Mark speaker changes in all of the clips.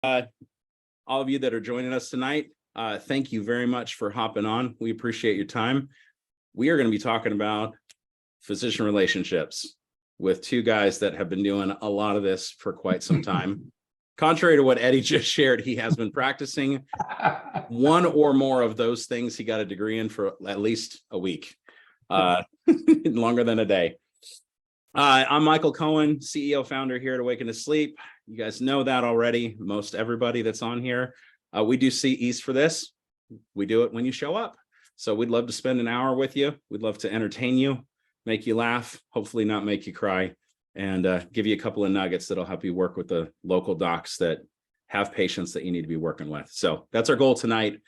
Speaker 1: All of you that are joining us tonight, thank you very much for hopping on. We appreciate your time. We are going to be talking about physician relationships with two guys that have been doing a lot of this for quite some time. Contrary to what Eddie just shared, he has been practicing one or more of those things he got a degree in for at least a week, longer than a day. I'm Michael Cohen, CEO founder here at Awaken to Sleep. You guys know that already. Most everybody that's on here. We do CEs for this. We do it when you show up. So we'd love to spend an hour with you. We'd love to entertain you, make you laugh, hopefully not make you cry, and give you a couple of nuggets that'll help you work with the local docs that have patients that you need to be working with. So that's our goal tonight.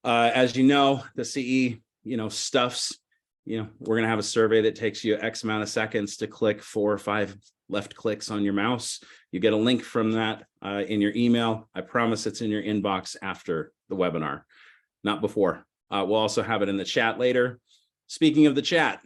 Speaker 1: As you know, the CE, stuffs. We're going to have a survey that takes you X amount of seconds to click 4 or 5 left clicks on your mouse. You get a link from that in your email. I promise it's in your inbox after the webinar, not before. We'll also have it in the chat later. Speaking of the chat,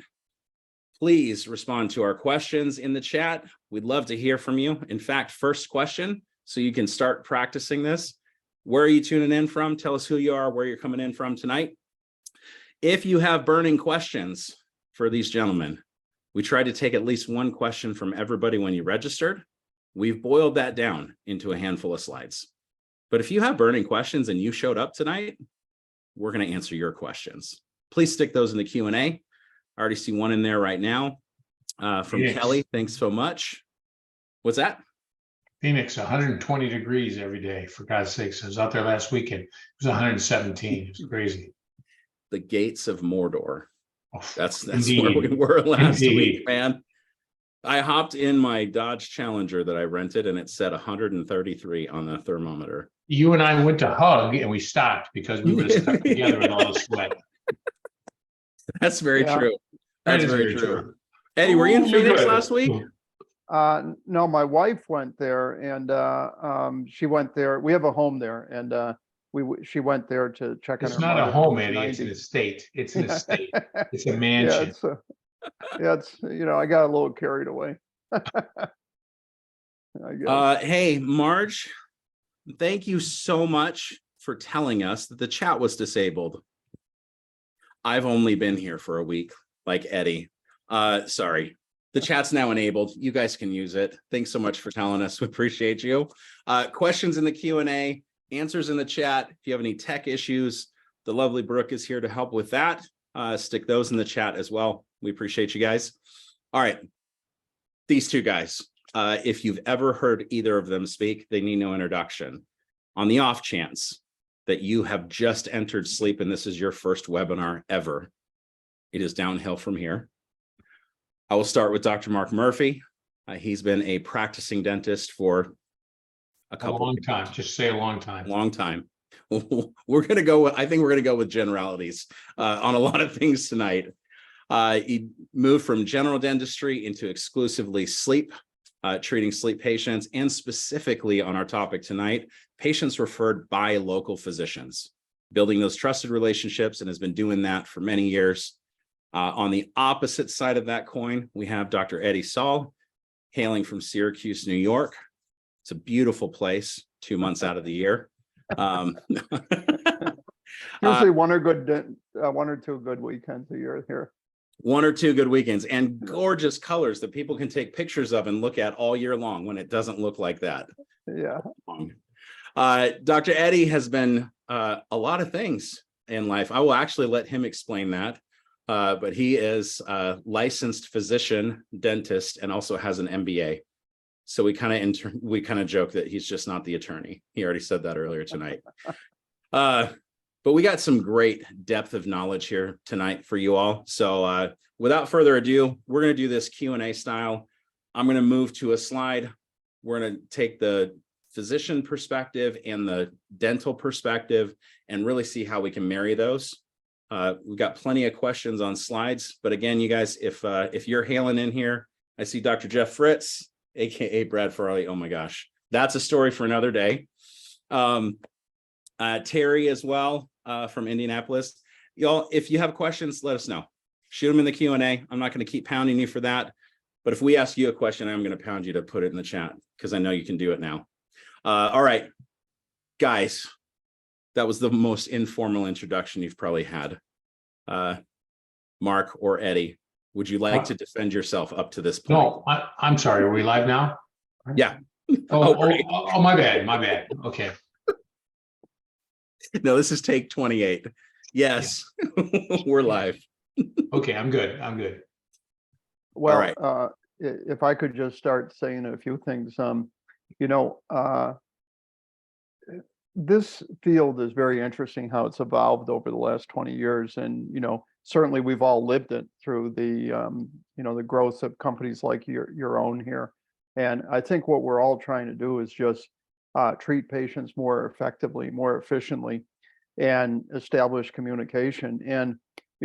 Speaker 1: please respond to our questions in the chat. We'd love to hear from you. In fact, first question, so you can start practicing this. Where are you tuning in from? Tell us who you are, where you're coming in from tonight. If you have burning questions for these gentlemen, we tried to take at least one question from everybody when you registered. We've boiled that down into a handful of slides. But if you have burning questions and you showed up tonight, we're going to answer your questions. Please stick those in the Q&A. I already see one in there right now from
Speaker 2: Phoenix.
Speaker 1: Kelly. Thanks so much. What's that?
Speaker 2: Phoenix, 120 degrees every day, for God's sakes. I was out there last weekend. It was 117. It was crazy.
Speaker 1: The gates of Mordor. That's
Speaker 2: Indeed.
Speaker 1: where we were last
Speaker 2: Indeed.
Speaker 1: week, man. I hopped in my Dodge Challenger that I rented, and it said 133 on the thermometer.
Speaker 2: You and I went to hug, and we stopped because we would have stuck together with all the sweat.
Speaker 1: That's very true. That's
Speaker 2: That is
Speaker 1: very true. Eddie, were you in
Speaker 2: You're
Speaker 1: Phoenix
Speaker 2: good.
Speaker 1: last week?
Speaker 3: No, my wife went there, and she went there. We have a home there, and she went there to check on her
Speaker 2: It's not a
Speaker 3: mother,
Speaker 2: home,
Speaker 3: who's
Speaker 2: Eddie. It's
Speaker 3: 90.
Speaker 2: an estate. It's an estate. It's a
Speaker 3: Yeah,
Speaker 2: mansion.
Speaker 3: it's I got a little carried away. I guess.
Speaker 1: Hey, Marge, thank you so much for telling us that the chat was disabled. I've only been here for a week, like Eddie. Sorry. The chat's now enabled. You guys can use it. Thanks so much for telling us. We appreciate you. Questions in the Q&A, answers in the chat. If you have any tech issues, the lovely Brooke is here to help with that. Stick those in the chat as well. We appreciate you guys. All right. These two guys, if you've ever heard either of them speak, they need no introduction. On the off chance that you have just entered sleep and this is your first webinar ever, it is downhill from here. I will start with Dr. Mark Murphy. He's been a practicing dentist for a
Speaker 2: long time. Just say a long time.
Speaker 1: Long time. We're going to go with, I think we're going to go with generalities on a lot of things tonight. He moved from general dentistry into exclusively sleep, treating sleep patients, and specifically on our topic tonight, patients referred by local physicians, building those trusted relationships, and has been doing that for many years. On the opposite side of that coin, we have Dr. Eddie Saul, hailing from Syracuse, New York. It's a beautiful place, 2 months out of the year.
Speaker 3: Usually one or two good weekends a year here.
Speaker 1: 1 or 2 good weekends and gorgeous colors that people can take pictures of and look at all year long when it doesn't look like that.
Speaker 3: Yeah.
Speaker 1: Dr. Eddie has been a lot of things in life. I will actually let him explain that. But he is a licensed physician, dentist, and also has an MBA. So we kind of joke that he's just not the attorney. He already said that earlier tonight. But we got some great depth of knowledge here tonight for you all. So without further ado, we're going to do this Q&A style. I'm going to move to a slide. We're going to take the physician perspective and the dental perspective and really see how we can marry those. We've got plenty of questions on slides, but again, you guys, if you're hailing in here, I see Dr. Jeff Fritz, aka Brad Farley. Oh my gosh, that's a story for another day. Terry as well from Indianapolis. Y'all, if you have questions, let us know. Shoot them in the Q&A. I'm not going to keep pounding you for that, but if we ask you a question, I'm going to pound you to put it in the chat because I know you can do it now. All right, Guys, that was the most informal introduction you've probably had. Mark or Eddie, would you like to defend yourself up to this point?
Speaker 2: No, I'm sorry. Are we live now?
Speaker 1: Yeah.
Speaker 2: Oh, my bad. Okay.
Speaker 1: No, this is take 28. Yes, we're live.
Speaker 2: Okay, I'm good.
Speaker 3: Well,
Speaker 1: right.
Speaker 3: If I could just start saying a few things, you know, this field is very interesting how it's evolved over the last 20 years. And, certainly we've all lived it through the, the growth of companies like your own here. And I think what we're all trying to do is just treat patients more effectively, more efficiently, and establish communication. And,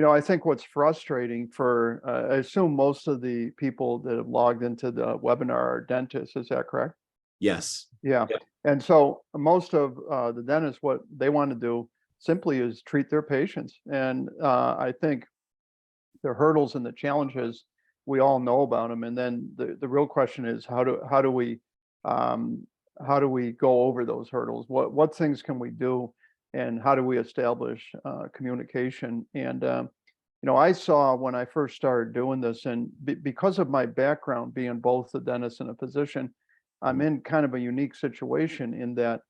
Speaker 3: I think what's frustrating for, I assume most of the people that have logged into the webinar are dentists, is that correct?
Speaker 1: Yes.
Speaker 3: Yeah.
Speaker 1: Yep.
Speaker 3: And so most of the dentists, what they want to do simply is treat their patients. And I think the hurdles and the challenges, we all know about them. And then the real question is how do we go over those hurdles? What things can we do, and how do we establish communication? And I saw when I first started doing this, and because of my background being both a dentist and a physician, I'm in kind of a unique situation in that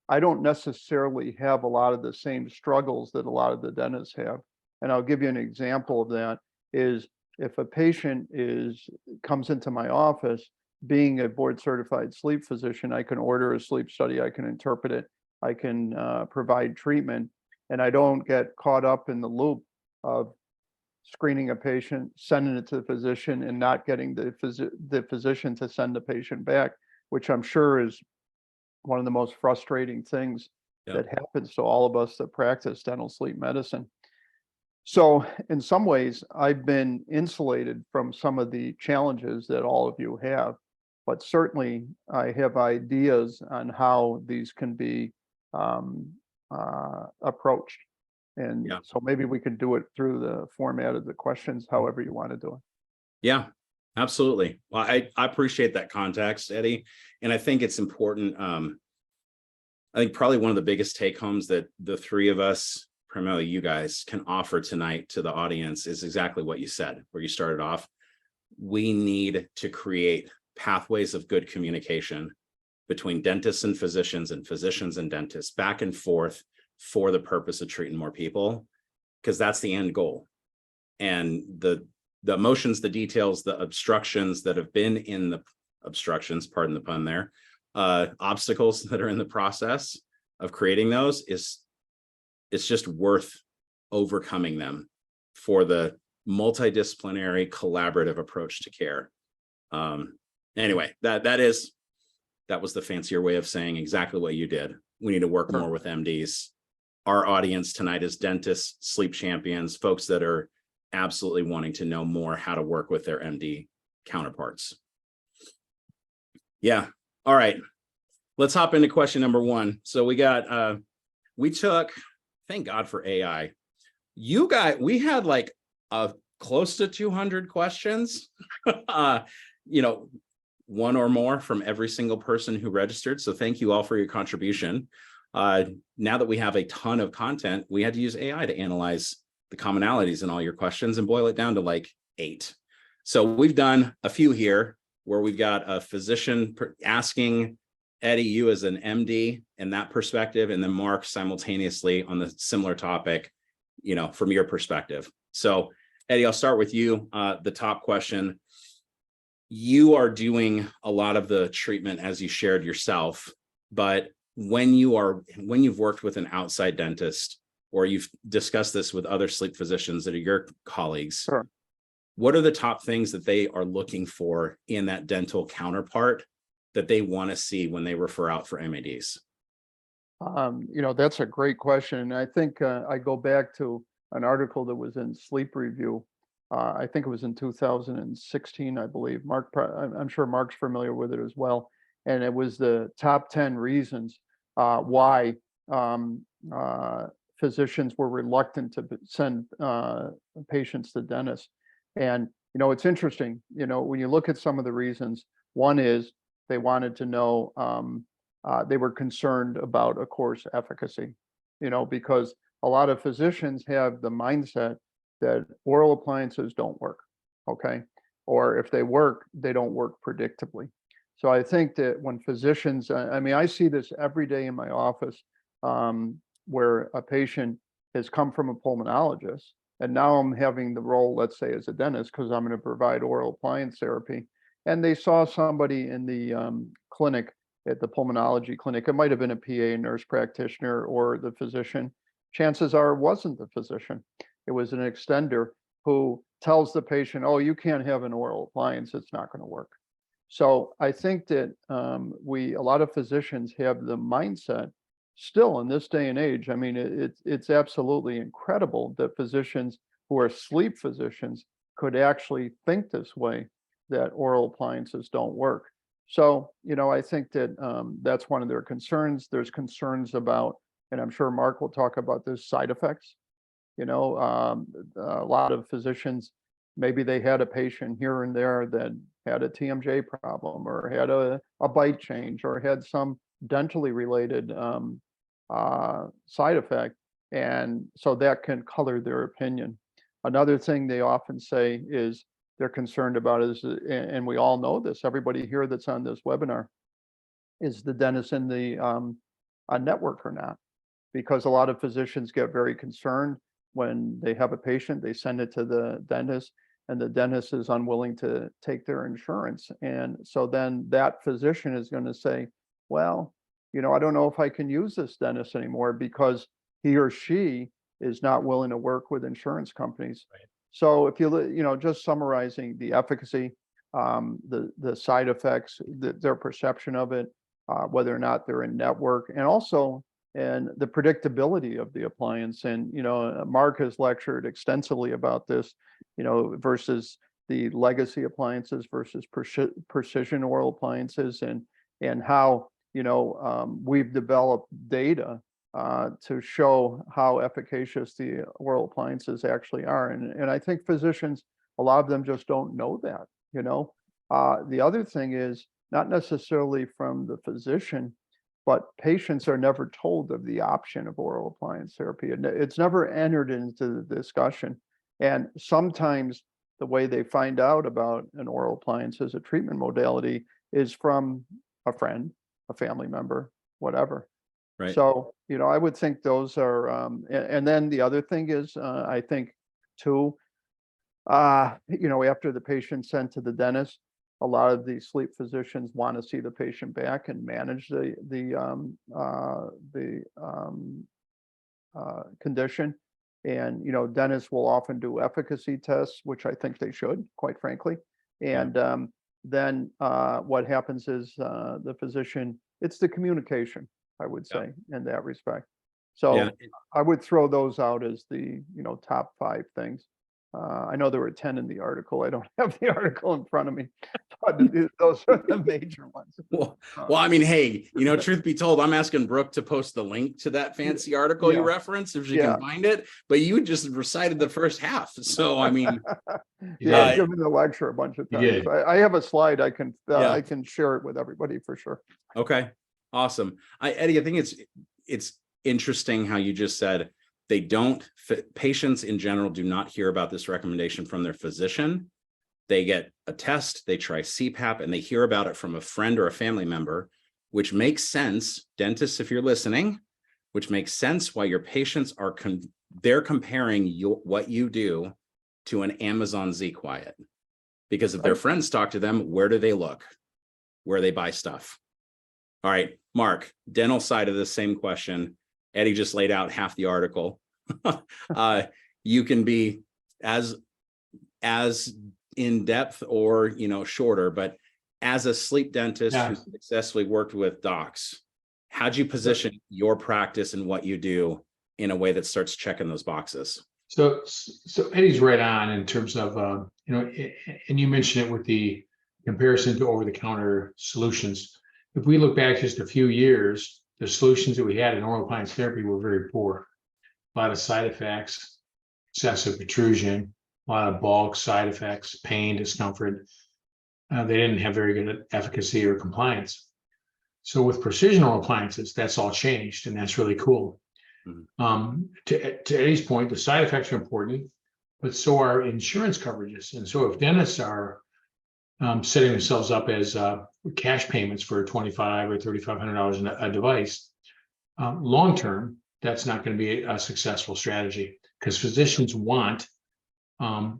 Speaker 3: I don't necessarily have a lot of the same struggles that a lot of the dentists have. And I'll give you an example of that is if a patient comes into my office, being a board certified sleep physician, I can order a sleep study, I can interpret it, I can provide treatment, and I don't get caught up in the loop of screening a patient, sending it to the physician, and not getting the physician to send the patient back, which I'm sure is one of the most frustrating things that happens to all of us that practice dental sleep medicine. So in some ways, I've been insulated from some of the challenges that all of you have, but certainly I have ideas on how these can be approached. And so maybe we can do it through the format of the questions, however you want to do it.
Speaker 1: Yeah, absolutely. Well, I appreciate that context, Eddie. And I think it's important. I think probably one of the biggest take homes that the three of us, primarily you guys, can offer tonight to the audience is exactly what you said, where you started off. We need to create pathways of good communication between dentists and physicians and dentists back and forth for the purpose of treating more people, because that's the end goal. And the emotions, the details, the obstructions that have been in the obstructions, pardon the pun there, obstacles that are in the process of creating those, it's just worth overcoming them for the multidisciplinary collaborative approach to care. Anyway, that was the fancier way of saying exactly what you did. We need to work more with MDs. Our audience tonight is dentists, sleep champions, folks that are absolutely wanting to know more how to work with their MD counterparts. Yeah. All right. Let's hop into question number one. So we took, thank God for AI. We had like close to 200 questions, one or more from every single person who registered. So thank you all for your contribution. Now that we have a ton of content, we had to use AI to analyze the commonalities in all your questions and boil it down to like 8. So we've done a few here where we've got a physician asking Eddie, you as an MD and that perspective, and then Mark simultaneously on the similar topic, from your perspective. So Eddie, I'll start with you. The top question, you are doing a lot of the treatment as you shared yourself, but when you've worked with an outside dentist or you've discussed this with other sleep physicians that are your colleagues,
Speaker 3: Sure.
Speaker 1: What are the top things that they are looking for in that dental counterpart that they want to see when they refer out for MADs?
Speaker 3: That's a great question. I think I go back to an article that was in Sleep Review. I think it was in 2016, I believe. I'm sure Mark's familiar with it as well. And it was the top 10 reasons why physicians were reluctant to send patients to dentists. And, it's interesting, when you look at some of the reasons, one is they wanted to know they were concerned about, of course, efficacy, because a lot of physicians have the mindset that oral appliances don't work, okay? Or if they work, they don't work predictably. So I think that when physicians, I mean, I see this every day in my office, where a patient has come from a pulmonologist, and now I'm having the role, let's say, as a dentist, because I'm going to provide oral appliance therapy. And they saw somebody in the clinic, at the pulmonology clinic. It might have been a PA, nurse practitioner, or the physician. Chances are it wasn't the physician. It was an extender who tells the patient, oh, you can't have an oral appliance, it's not going to work. So I think that a lot of physicians have the mindset still in this day and age. I mean, it's absolutely incredible that physicians who are sleep physicians could actually think this way, that oral appliances don't work. So, I think that that's one of their concerns. There's concerns about, and I'm sure Mark will talk about this, side effects. A lot of physicians, maybe they had a patient here and there that had a TMJ problem, or had a bite change, or had some dentally related side effect. And so that can color their opinion. Another thing they often say is they're concerned about is, and we all know this, everybody here that's on this webinar, is the dentist in the network or not? Because a lot of physicians get very concerned when they have a patient, they send it to the dentist, and the dentist is unwilling to take their insurance. And so then that physician is going to say, well, I don't know if I can use this dentist anymore because he or she is not willing to work with insurance companies.
Speaker 2: Right.
Speaker 3: So if just summarizing the efficacy, the side effects, their perception of it, whether or not they're in network, and also and the predictability of the appliance. And Mark has lectured extensively about this, versus the legacy appliances versus precision oral appliances, and how we've developed data to show how efficacious the oral appliances actually are. And I think physicians, a lot of them just don't know that. The other thing is not necessarily from the physician, but patients are never told of the option of oral appliance therapy. And it's never entered into the discussion. And sometimes the way they find out about an oral appliance as a treatment modality is from a friend, a family member, whatever.
Speaker 1: Right.
Speaker 3: So, I would think those are, and then the other thing is, I think too, after the patient's sent to the dentist, a lot of the sleep physicians want to see the patient back and manage the condition. And, dentists will often do efficacy tests, which I think they should, quite frankly. And then what happens is the physician, it's the communication, I would say, in that respect. So I would throw those out as the, top 5 things. I know there were 10 in the article. I don't have the article in front of me, but those are the major ones.
Speaker 1: Well, I mean, hey, truth be told, I'm asking Brooke to post the link to that fancy article you referenced if she can find it, but you just recited the first half. So, I mean,
Speaker 3: I've given the lecture a bunch of times. I have a slide. I can share it with everybody for sure.
Speaker 1: Okay, awesome. Eddie, I think it's interesting how you just said patients in general do not hear about this recommendation from their physician. They get a test, they try CPAP, and they hear about it from a friend or a family member, which makes sense. Dentists, if you're listening, which makes sense why your patients are they're comparing what you do to an Amazon Z Quiet. Because if their friends talk to them, where do they look? Where they buy stuff. All right, Mark, dental side of the same question. Eddie just laid out half the article. You can be as in depth or shorter, but as a sleep dentist who successfully worked with docs, how'd you position your practice and what you do in a way that starts checking those boxes?
Speaker 2: So Eddie's right on in terms of and you mentioned it with the comparison to over-the-counter solutions. If we look back just a few years, the solutions that we had in oral appliance therapy were very poor. A lot of side effects, excessive protrusion, a lot of bulk side effects, pain, discomfort. They didn't have very good efficacy or compliance. So with precision oral appliances, that's all changed, and that's really cool. To Eddie's point, the side effects are important, but so are insurance coverages. And so if dentists are setting themselves up as cash payments for $2,500 or $3,500 a device, long term, that's not going to be a successful strategy, because physicians want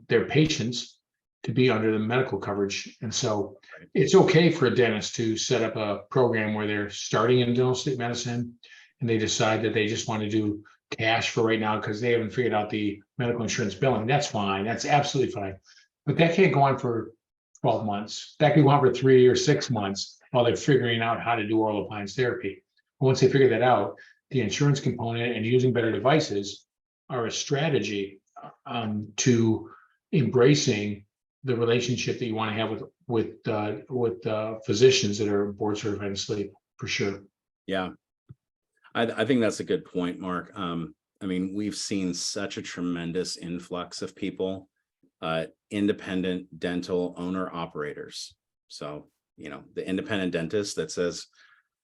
Speaker 2: their patients to be under the medical coverage. And so it's okay for a dentist to set up a program where they're starting in dental sleep medicine and they decide that they just want to do cash for right now because they haven't figured out the medical insurance billing. That's fine. That's absolutely fine. But that can't go on for 12 months. That could go on for 3 or 6 months while they're figuring out how to do oral appliance therapy. But once they figure that out, the insurance component and using better devices are a strategy to embracing the relationship that you want to have with physicians that are board certified in sleep, for sure.
Speaker 1: Yeah, I think that's a good point, Mark. I mean, we've seen such a tremendous influx of people, independent dental owner operators. So, you know, the independent dentist that says,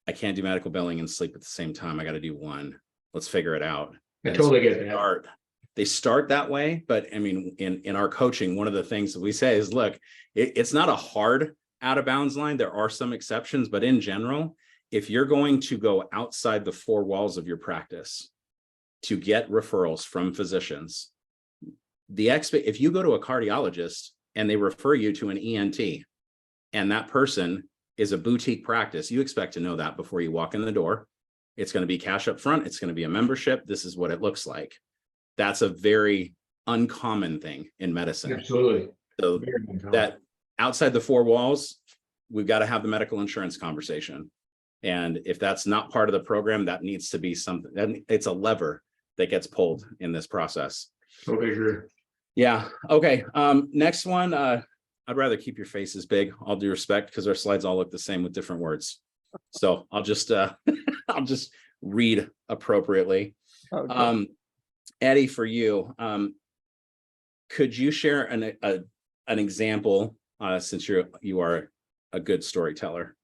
Speaker 1: I can't do medical billing and sleep at the same time. I got to do one. Let's figure it out.
Speaker 2: I totally get that.
Speaker 1: They start that way, but I mean, in our coaching, one of the things that we say is, look, it's not a hard out of bounds line. There are some exceptions, but in general, if you're going to go outside the four walls of your practice to get referrals from physicians, if you go to a cardiologist and they refer you to an ENT, and that person is a boutique practice, you expect to know that before you walk in the door. It's going to be cash up front. It's going to be a membership. This is what it looks like. That's a very uncommon thing in medicine.
Speaker 2: Absolutely.
Speaker 1: So that outside the four walls, we've got to have the medical insurance conversation. And if that's not part of the program, that needs to be something. It's a lever that gets pulled in this process.
Speaker 2: Totally agree.
Speaker 1: Yeah. Okay. Next one. I'd rather keep your faces big, all due respect, because our slides all look the same with different words. So I'll just I'll just read appropriately.
Speaker 3: Okay.
Speaker 1: Eddie, for you, could you share an example, since you are a good storyteller,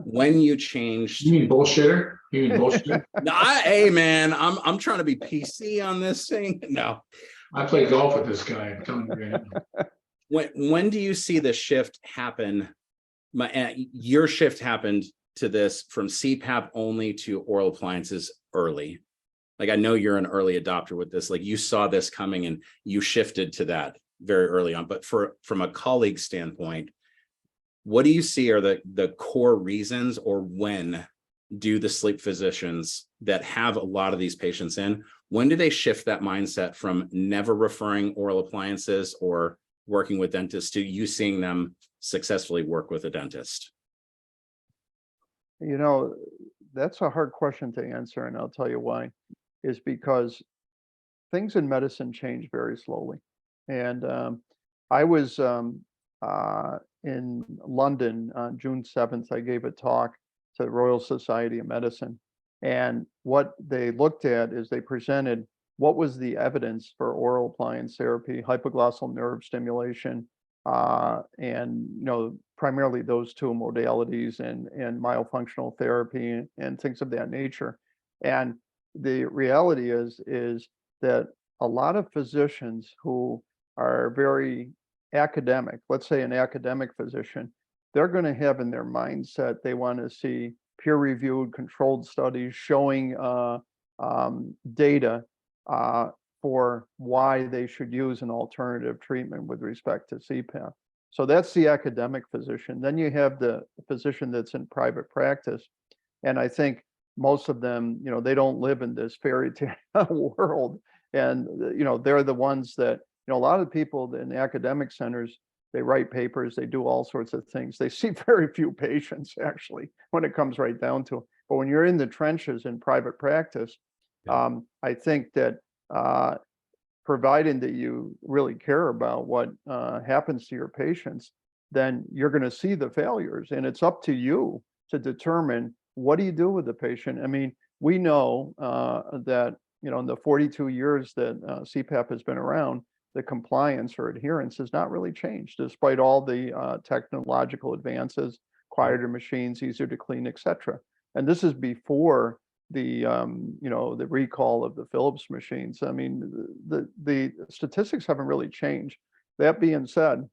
Speaker 1: when you changed?
Speaker 2: You mean bullshitter? You mean bullshit?
Speaker 1: No, hey man, I'm trying to be PC on this thing. No,
Speaker 2: I play golf with this guy. I'm telling you right now.
Speaker 1: When do you see the shift happen? Your shift happened to this from CPAP only to oral appliances early. Like, I know you're an early adopter with this. Like, you saw this coming and you shifted to that very early on. But from a colleague standpoint, what do you see are the core reasons, or when do the sleep physicians that have a lot of these patients in, when do they shift that mindset from never referring oral appliances or working with dentists to you seeing them successfully work with a dentist?
Speaker 3: You know, that's a hard question to answer, and I'll tell you why. Is because things in medicine change very slowly. And I was in London on June 7th. I gave a talk to the Royal Society of Medicine. And what they looked at is they presented what was the evidence for oral appliance therapy, hypoglossal nerve stimulation, and primarily those two modalities, and myofunctional therapy and things of that nature. And the reality is that a lot of physicians who are very academic, let's say an academic physician, they're going to have in their mindset, they want to see peer-reviewed controlled studies showing data for why they should use an alternative treatment with respect to CPAP. So that's the academic physician. Then you have the physician that's in private practice. And I think most of them, they don't live in this fairy tale world. And, they're the ones that, a lot of people in academic centers, they write papers, they do all sorts of things. They see very few patients, actually, when it comes right down to it. But when you're in the trenches in private practice, I think that providing that you really care about what happens to your patients, then you're going to see the failures. And it's up to you to determine, what do you do with the patient? I mean, we know that, in the 42 years that CPAP has been around, the compliance or adherence has not really changed, despite all the technological advances, quieter machines, easier to clean, etc. And this is before the the recall of the Philips machines. I mean, the statistics haven't really changed. That being said,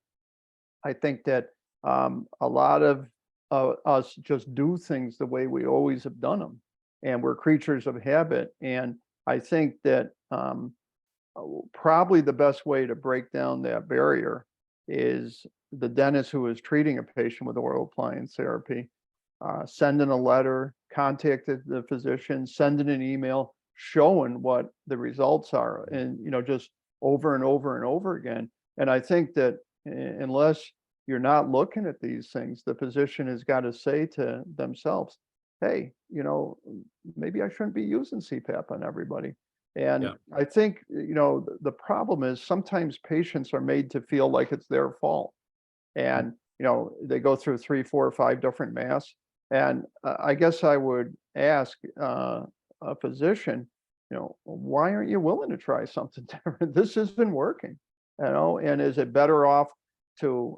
Speaker 3: I think that a lot of us just do things the way we always have done them, and we're creatures of habit. And I think that probably the best way to break down that barrier is the dentist who is treating a patient with oral appliance therapy, sending a letter, contacting the physician, sending an email, showing what the results are, and just over and over and over again. And I think that unless you're not looking at these things, the physician has got to say to themselves, hey, maybe I shouldn't be using CPAP on everybody. And
Speaker 1: Yeah.
Speaker 3: I think, the problem is sometimes patients are made to feel like it's their fault. And, they go through 3, 4, or 5 different masks. And I guess I would ask a physician, why aren't you willing to try something different? This isn't working, and is it better off to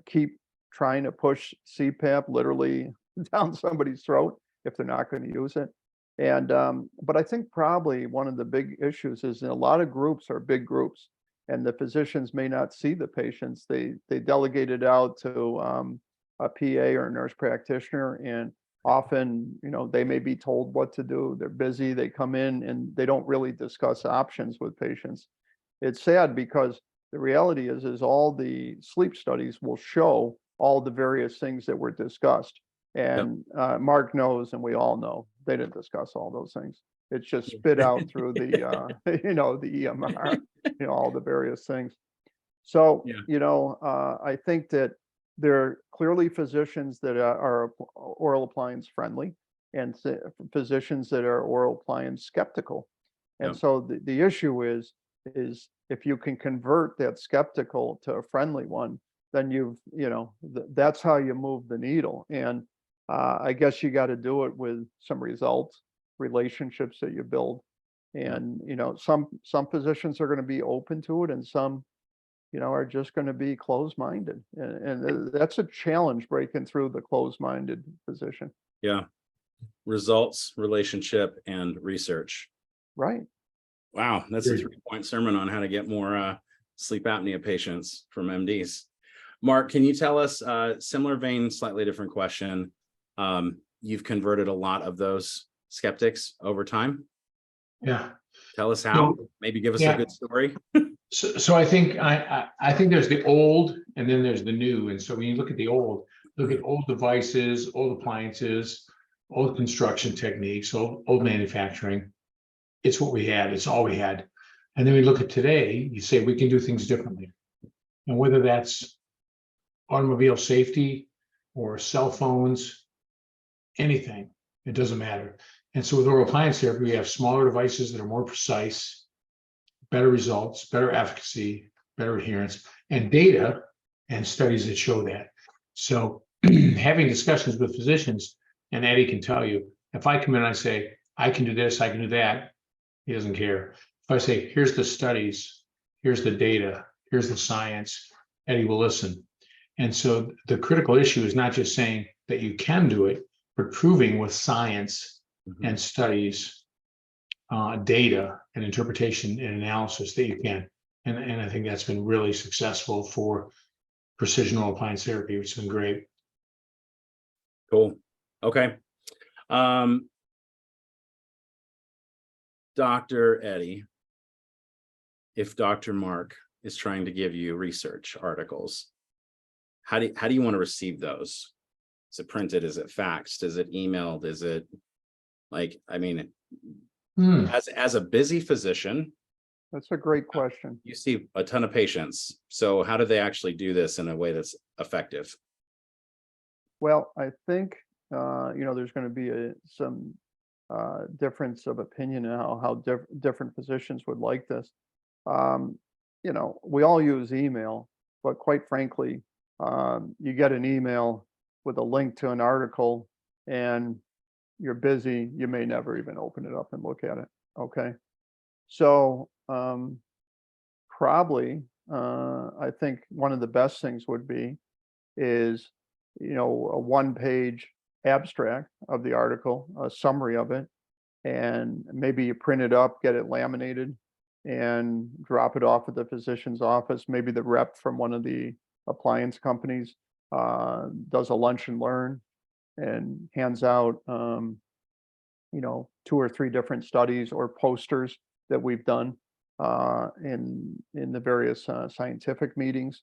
Speaker 3: keep trying to push CPAP literally down somebody's throat if they're not going to use it? And but I think probably one of the big issues is a lot of groups are big groups, and the physicians may not see the patients. They delegate it out to a PA or a nurse practitioner, and often they may be told what to do. They're busy. They come in and they don't really discuss options with patients. It's sad because the reality is all the sleep studies will show all the various things that were discussed. And Mark knows, and we all know, they didn't discuss all those things. It's just spit out through the, the EMR, all the various things. So, I think that there are clearly physicians that are oral appliance friendly, and physicians that are oral appliance skeptical. And so the issue is if you can convert that skeptical to a friendly one, then that's how you move the needle. And I guess you got to do it with some results, relationships that you build. And some physicians are going to be open to it, and some are just going to be closed-minded, and that's a challenge, breaking through the closed-minded physician.
Speaker 1: Yeah. Results, relationship, and research.
Speaker 3: Right.
Speaker 1: Wow, that's a 3-point sermon on how to get more sleep apnea patients from MDs. Mark, can you tell us, similar vein, slightly different question. You've converted a lot of those skeptics over time.
Speaker 2: Yeah.
Speaker 1: Tell us how. Maybe give us a good story.
Speaker 2: So I think I think there's the old and then there's the new. And so when you look at the old, look at old devices, old appliances, old construction techniques, old manufacturing. It's what we had. It's all we had. And then we look at today, you say we can do things differently. And whether that's automobile safety or cell phones, anything, it doesn't matter. And so with oral appliance therapy, we have smaller devices that are more precise, better results, better efficacy, better adherence, and data and studies that show that. So having discussions with physicians, and Eddie can tell you, if I come in and I say, I can do this, I can do that, he doesn't care. If I say, here's the studies, here's the data, here's the science, Eddie will listen. And so the critical issue is not just saying that you can do it, but proving with science and studies, data and interpretation and analysis that you can. And I think that's been really successful for precision oral appliance therapy, which has been great.
Speaker 1: Cool. Okay. Dr. Eddie, if Dr. Mark is trying to give you research articles, how do you want to receive those? Is it printed? Is it faxed? Is it emailed? Is it as a busy physician?
Speaker 3: That's a great question.
Speaker 1: You see a ton of patients. So how do they actually do this in a way that's effective?
Speaker 3: Well, I think, there's going to be some difference of opinion in how different physicians would like this. We all use email, but quite frankly, you get an email with a link to an article and you're busy, you may never even open it up and look at it. Okay. So probably I think one of the best things would be is a 1-page abstract of the article, a summary of it, and maybe you print it up, get it laminated, and drop it off at the physician's office. Maybe the rep from one of the appliance companies does a lunch and learn and hands out, 2 or 3 different studies or posters that we've done in the various scientific meetings.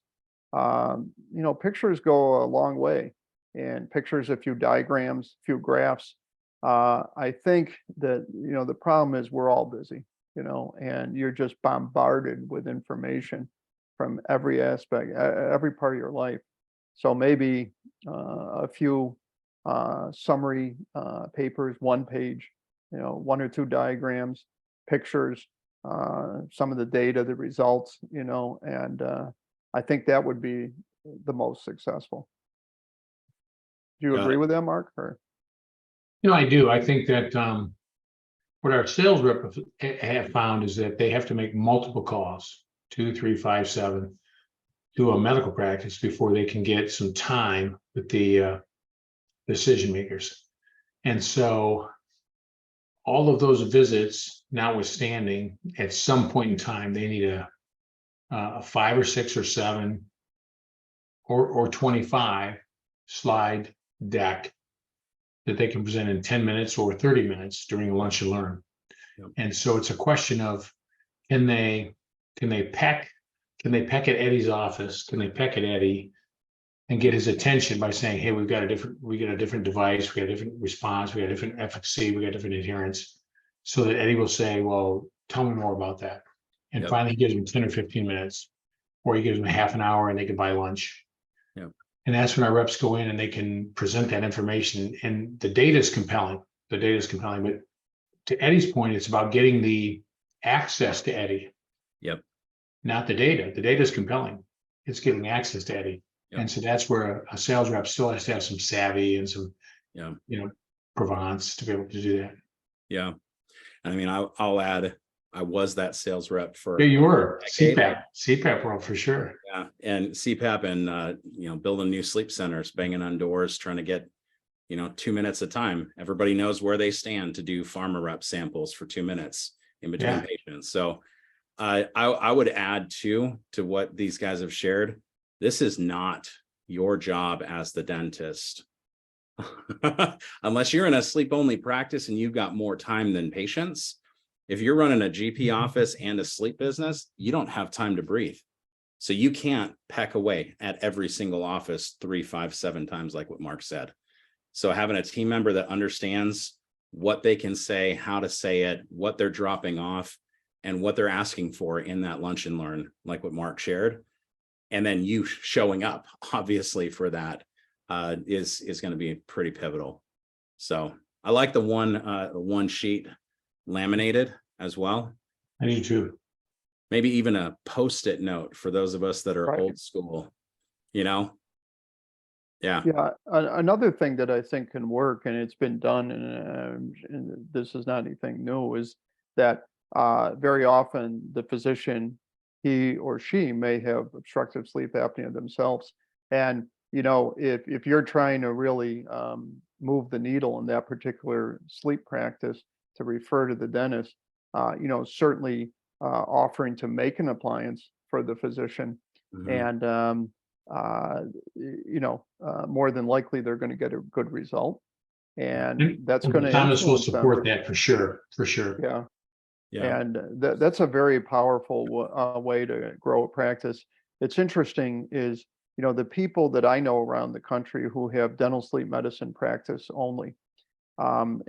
Speaker 3: Pictures go a long way, and pictures, a few diagrams, a few graphs. I think that, the problem is we're all busy, and you're just bombarded with information from every aspect, every part of your life. So maybe a few summary papers, 1 page, 1 or 2 diagrams, pictures, some of the data, the results, and I think that would be the most successful. Do you
Speaker 1: Got
Speaker 3: agree
Speaker 1: it.
Speaker 3: with that, Mark? Or
Speaker 2: I do. I think that what our sales rep have found is that they have to make multiple calls, 2, 3, 5, 7, to a medical practice before they can get some time with the decision makers. And so all of those visits, notwithstanding, at some point in time, they need a 5 or 6 or 7 or 25 slide deck that they can present in 10 minutes or 30 minutes during a lunch and learn.
Speaker 1: Yep.
Speaker 2: And so it's a question of, can they peck at Eddie's office? Can they peck at Eddie and get his attention by saying, hey, we got a different device, we got a different response, we got a different efficacy, we got different adherence, so that Eddie will say, well, tell me more about that. And
Speaker 1: Yep.
Speaker 2: finally he gives him 10 or 15 minutes, or he gives them a half an hour and they can buy lunch.
Speaker 1: Yep.
Speaker 2: And that's when our reps go in and they can present that information, and the data is compelling. But to Eddie's point, it's about getting the access to Eddie.
Speaker 1: Yep.
Speaker 2: Not the data. The data is compelling. It's getting access to Eddie.
Speaker 1: Yep.
Speaker 2: And so that's where a sales rep still has to have some savvy and some,
Speaker 1: Yeah.
Speaker 2: Provence to be able to do that.
Speaker 1: Yeah. I mean, I'll add, I was that sales rep for
Speaker 2: Yeah, you were
Speaker 1: decade.
Speaker 2: CPAP world for sure.
Speaker 1: Yeah, and CPAP and building new sleep centers, banging on doors, trying to get 2 minutes at a time. Everybody knows where they stand to do pharma rep samples for 2 minutes in between
Speaker 2: Yeah.
Speaker 1: patients. So I would add too to what these guys have shared. This is not your job as the dentist. Unless you're in a sleep only practice and you've got more time than patients. If you're running a GP office and a sleep business, you don't have time to breathe. So you can't peck away at every single office 3, 5, 7 times like what Mark said. So having a team member that understands what they can say, how to say it, what they're dropping off, and what they're asking for in that lunch and learn, like what Mark shared, and then you showing up, obviously, for that is going to be pretty pivotal. So I like the one sheet laminated as well.
Speaker 2: I do too.
Speaker 1: Maybe even a post-it note for those of us that are
Speaker 3: Right.
Speaker 1: old school, Yeah.
Speaker 3: Yeah, another thing that I think can work, and it's been done, and this is not anything new, is that very often the physician, he or she may have obstructive sleep apnea themselves, and if you're trying to really move the needle in that particular sleep practice, to refer to the dentist, certainly offering to make an appliance for the physician,
Speaker 1: Mhm.
Speaker 3: and more than likely they're going to get a good result, and that's going to
Speaker 2: Thomas will
Speaker 3: influence them.
Speaker 2: support that for sure.
Speaker 3: Yeah,
Speaker 1: Yeah.
Speaker 3: and that's a very powerful way to grow a practice. It's interesting is, the people that I know around the country who have dental sleep medicine practice only. And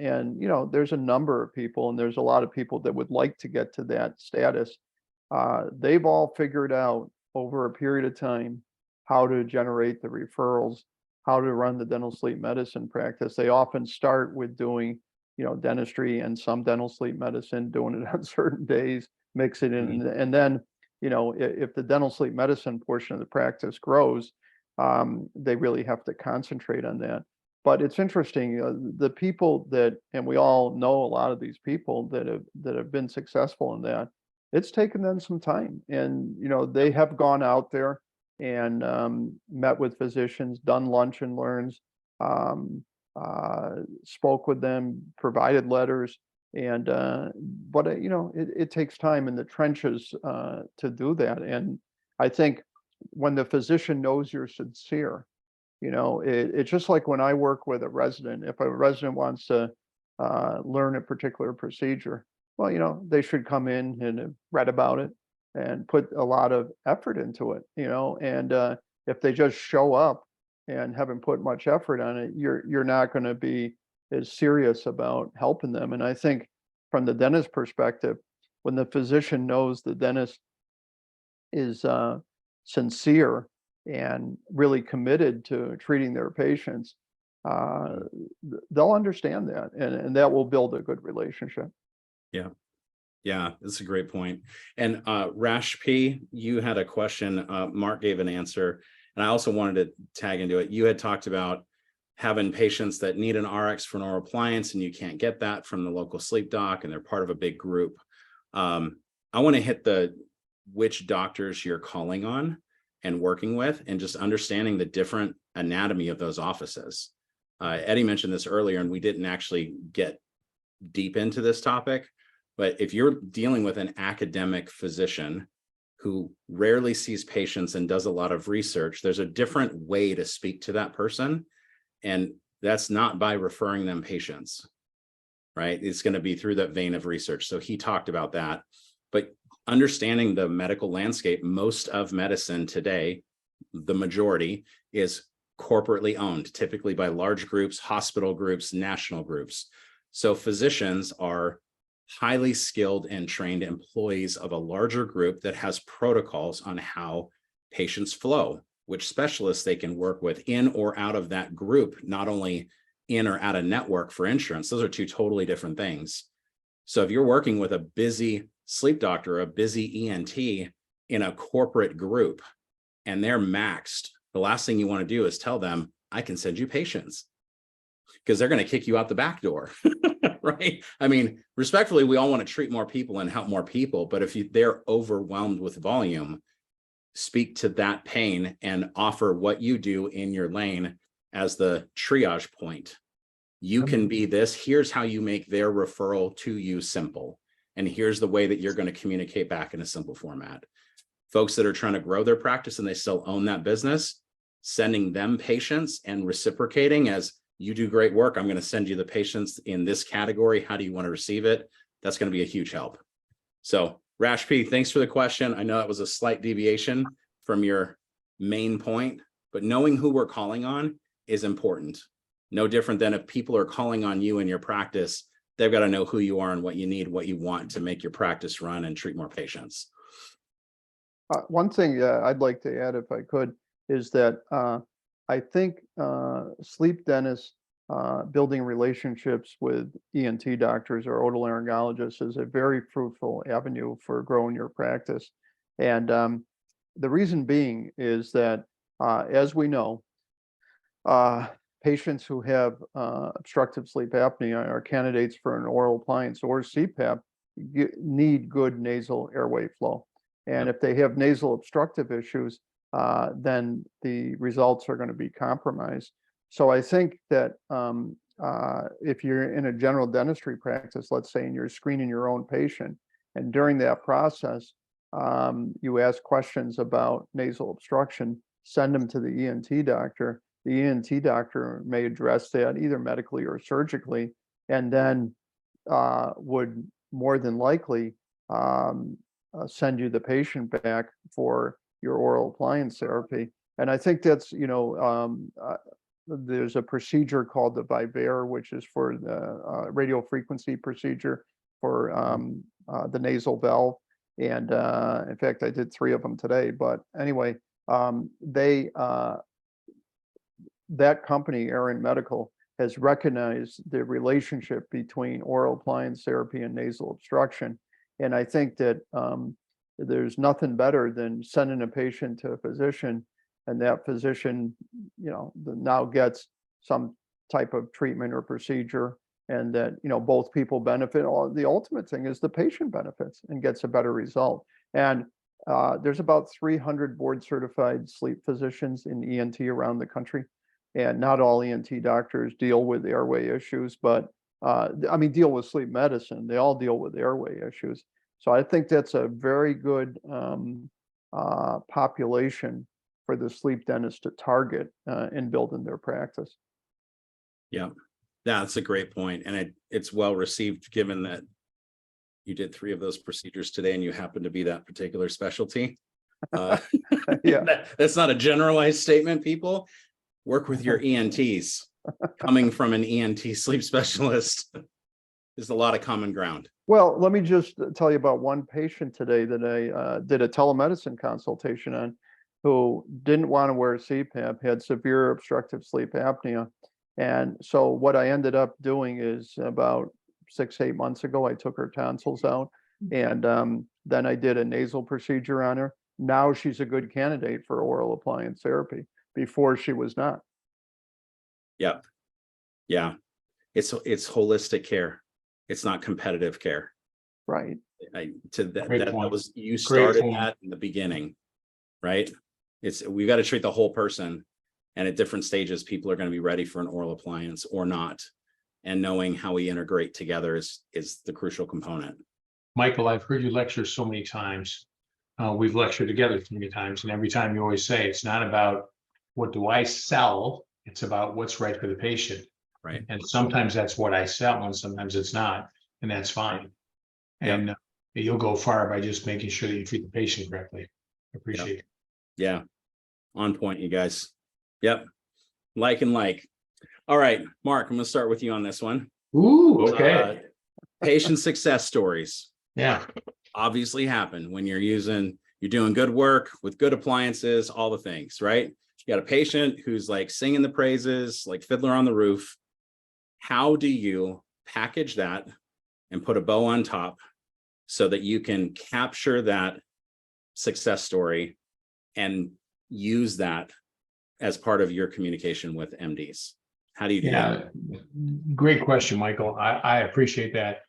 Speaker 3: there's a number of people, and there's a lot of people that would like to get to that status. They've all figured out over a period of time how to generate the referrals, how to run the dental sleep medicine practice. They often start with doing, dentistry and some dental sleep medicine, doing it on certain days, mix it in, and then, if the dental sleep medicine portion of the practice grows, they really have to concentrate on that. But it's interesting, the people that, and we all know a lot of these people that have been successful in that, it's taken them some time, and they have gone out there and met with physicians, done lunch and learns, spoke with them, provided letters, and but it takes time in the trenches to do that. And I think when the physician knows you're sincere, it's just like when I work with a resident. If a resident wants to learn a particular procedure, well, they should come in and have read about it and put a lot of effort into it, and if they just show up and haven't put much effort on it, you're not going to be as serious about helping them. And I think from the dentist perspective, when the physician knows the dentist is sincere and really committed to treating their patients, they'll understand that, and that will build a good relationship.
Speaker 1: Yeah. Yeah, that's a great point. And Rash P, you had a question. Mark gave an answer, and I also wanted to tag into it. You had talked about having patients that need an RX for an oral appliance, and you can't get that from the local sleep doc, and they're part of a big group. I want to hit which doctors you're calling on and working with, and just understanding the different anatomy of those offices. Eddie mentioned this earlier, and we didn't actually get deep into this topic. But if you're dealing with an academic physician who rarely sees patients and does a lot of research, there's a different way to speak to that person. And that's not by referring them patients, right? It's going to be through that vein of research. So he talked about that. But understanding the medical landscape, most of medicine today, the majority, is corporately owned, typically by large groups, hospital groups, national groups. So physicians are highly skilled and trained employees of a larger group that has protocols on how patients flow, which specialists they can work with in or out of that group, not only in or out of network for insurance. Those are two totally different things. So if you're working with a busy sleep doctor, a busy ENT in a corporate group, and they're maxed, the last thing you want to do is tell them, I can send you patients, because they're going to kick you out the back door. Right? I mean, respectfully, we all want to treat more people and help more people, but if they're overwhelmed with volume, speak to that pain and offer what you do in your lane as the triage point. You can be this. Here's how you make their referral to you simple. And here's the way that you're going to communicate back in a simple format. Folks that are trying to grow their practice and they still own that business, sending them patients and reciprocating as, you do great work, I'm going to send you the patients in this category. How do you want to receive it? That's going to be a huge help. So Rash P, thanks for the question. I know that was a slight deviation from your main point, but knowing who we're calling on is important. No different than if people are calling on you in your practice, they've got to know who you are and what you need, what you want to make your practice run and treat more patients.
Speaker 3: One thing I'd like to add, if I could, is that I think sleep dentists building relationships with ENT doctors or otolaryngologists is a very fruitful avenue for growing your practice. And the reason being is that, as we know, patients who have obstructive sleep apnea are candidates for an oral appliance or CPAP need good nasal airway flow. And if they have nasal obstructive issues, then the results are going to be compromised. So I think that if you're in a general dentistry practice, let's say, and you're screening your own patient, and during that process, you ask questions about nasal obstruction, send them to the ENT doctor. The ENT doctor may address that either medically or surgically, and then would more than likely send you the patient back for your oral appliance therapy. And I think that's, there's a procedure called the Vivere, which is for the radio frequency procedure for the nasal valve. And in fact, I did 3 of them today. But anyway, that company, Aaron Medical, has recognized the relationship between oral appliance therapy and nasal obstruction. And I think that there's nothing better than sending a patient to a physician, and that physician, now gets some type of treatment or procedure, and that, both people benefit. The ultimate thing is the patient benefits and gets a better result. And There's about 300 board certified sleep physicians in ENT around the country. And not all ENT doctors deal with airway issues, but I mean, deal with sleep medicine. They all deal with airway issues. So I think that's a very good population for the sleep dentist to target in building their practice.
Speaker 1: Yeah, that's a great point. And it's well received, given that you did 3 of those procedures today and you happen to be that particular specialty.
Speaker 3: Yeah.
Speaker 1: That's not a generalized statement, people. Work with your ENTs. Coming from an ENT sleep specialist, there's a lot of common ground.
Speaker 3: Well, let me just tell you about one patient today that I did a telemedicine consultation on, who didn't want to wear CPAP, had severe obstructive sleep apnea. And so what I ended up doing is, about 6-8 months ago, I took her tonsils out, and then I did a nasal procedure on her. Now she's a good candidate for oral appliance therapy. Before she was not.
Speaker 1: Yep. Yeah. It's holistic care. It's not competitive care.
Speaker 3: Right.
Speaker 1: That was, you started that in the beginning, right? We've got to treat the whole person, and at different stages, people are going to be ready for an oral appliance or not. And knowing how we integrate together is the crucial component.
Speaker 2: Michael, I've heard you lecture so many times. We've lectured together so many times, and every time you always say it's not about what do I sell, it's about what's right for the patient.
Speaker 1: Right.
Speaker 2: And sometimes that's what I sell, and sometimes it's not, and that's fine. And you'll go far by just making sure that you treat the patient correctly. I appreciate it.
Speaker 1: Yeah. On point, you guys. Yep. Like. All right, Mark, I'm going to start with you on this one.
Speaker 2: Ooh, okay.
Speaker 1: Patient success stories.
Speaker 2: Yeah.
Speaker 1: Obviously happen when you're doing good work with good appliances, all the things, right? You got a patient who's like singing the praises, like Fiddler on the Roof. How do you package that and put a bow on top so that you can capture that success story and use that as part of your communication with MDs? How do you do that?
Speaker 2: Great question, Michael. I appreciate that.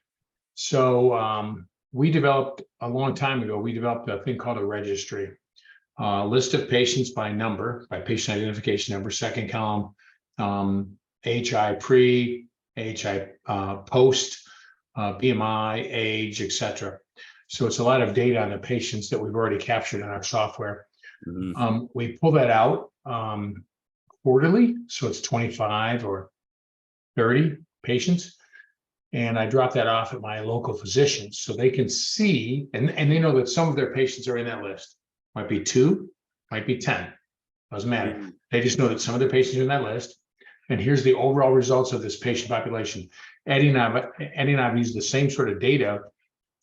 Speaker 2: So we developed a long time ago, we developed a thing called a registry. List of patients by number, by patient identification number, second column, AHI pre, AHI post, BMI, age, etc. So it's a lot of data on the patients that we've already captured in our software.
Speaker 1: Mm-hmm.
Speaker 2: We pull that out quarterly, so it's 25 or 30 patients. And I drop that off at my local physicians so they can see, and they know that some of their patients are in that list. Might be 2, might be 10, doesn't matter.
Speaker 1: Mm-hmm.
Speaker 2: They just know that some of their patients are in that list. And here's the overall results of this patient population. Eddie and I have used the same sort of data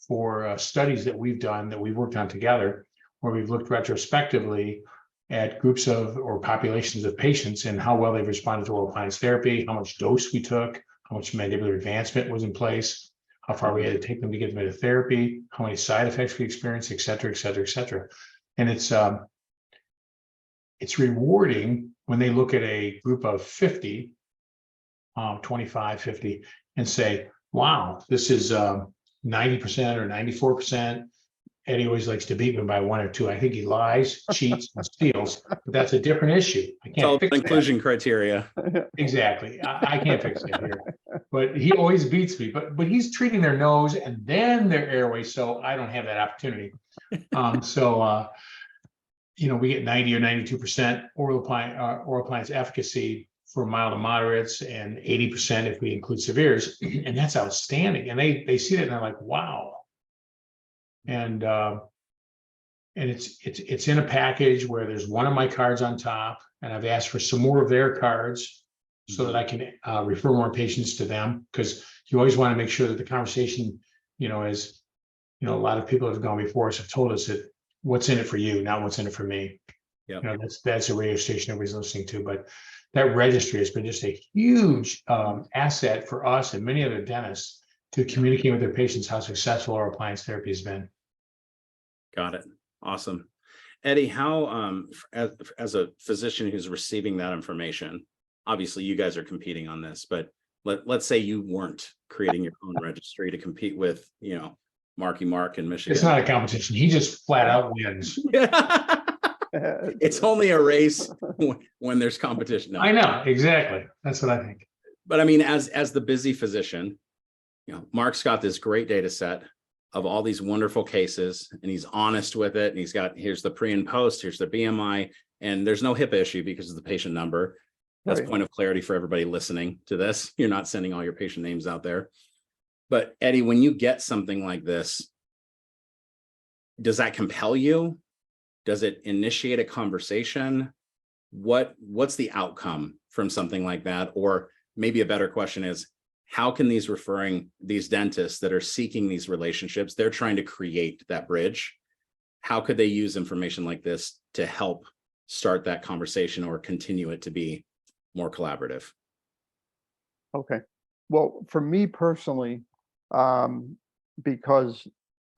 Speaker 2: for studies that we've done, that we've worked on together, where we've looked retrospectively at groups of or populations of patients and how well they've responded to oral appliance therapy, how much dose we took, how much mandibular advancement was in place, how far we had to take them to get them into therapy, how many side effects we experienced, et cetera, et cetera, et cetera. And it's rewarding when they look at a group of 50, 25, 50, and say, wow, this is 90% or 94%. Eddie always likes to beat me by 1 or 2. I think he lies, cheats, and steals, but that's a different issue. I can't fix
Speaker 1: inclusion criteria.
Speaker 2: Exactly. I can't fix it here, but he always beats me. But he's treating their nose and then their airway, so I don't have that opportunity. We get 90 or 92% oral appliance efficacy for mild to moderates, and 80% if we include severes, and that's outstanding. And they see that and they're like, wow. And it's in a package where there's one of my cards on top, and I've asked for some more of their cards so that I can refer more patients to them, because you always want to make sure that the conversation, is, a lot of people that have gone before us have told us that what's in it for you, not what's in it for me.
Speaker 1: Yeah,
Speaker 2: that's a radio station everybody's listening to, but that registry has been just a huge asset for us and many other dentists to communicate with their patients how successful our appliance therapy has been.
Speaker 1: Got it. Awesome. Eddie, how, as a physician who's receiving that information, obviously you guys are competing on this, but let's say you weren't creating your own registry to compete with, Mark in Michigan.
Speaker 2: It's not a competition. He just flat out wins.
Speaker 1: It's only a race when there's competition. No.
Speaker 2: I know, exactly. That's what I think.
Speaker 1: But I mean, as the busy physician, Mark's got this great data set of all these wonderful cases, and he's honest with it. And here's the pre and post, here's the BMI, and there's no HIPAA issue because of the patient number. That's
Speaker 3: Right.
Speaker 1: point of clarity for everybody listening to this. You're not sending all your patient names out there. But Eddie, when you get something like this, does that compel you? Does it initiate a conversation? What's the outcome from something like that? Or maybe a better question is, how can these dentists that are seeking these relationships, they're trying to create that bridge. How could they use information like this to help start that conversation or continue it to be more collaborative?
Speaker 3: Okay. Well, for me personally, because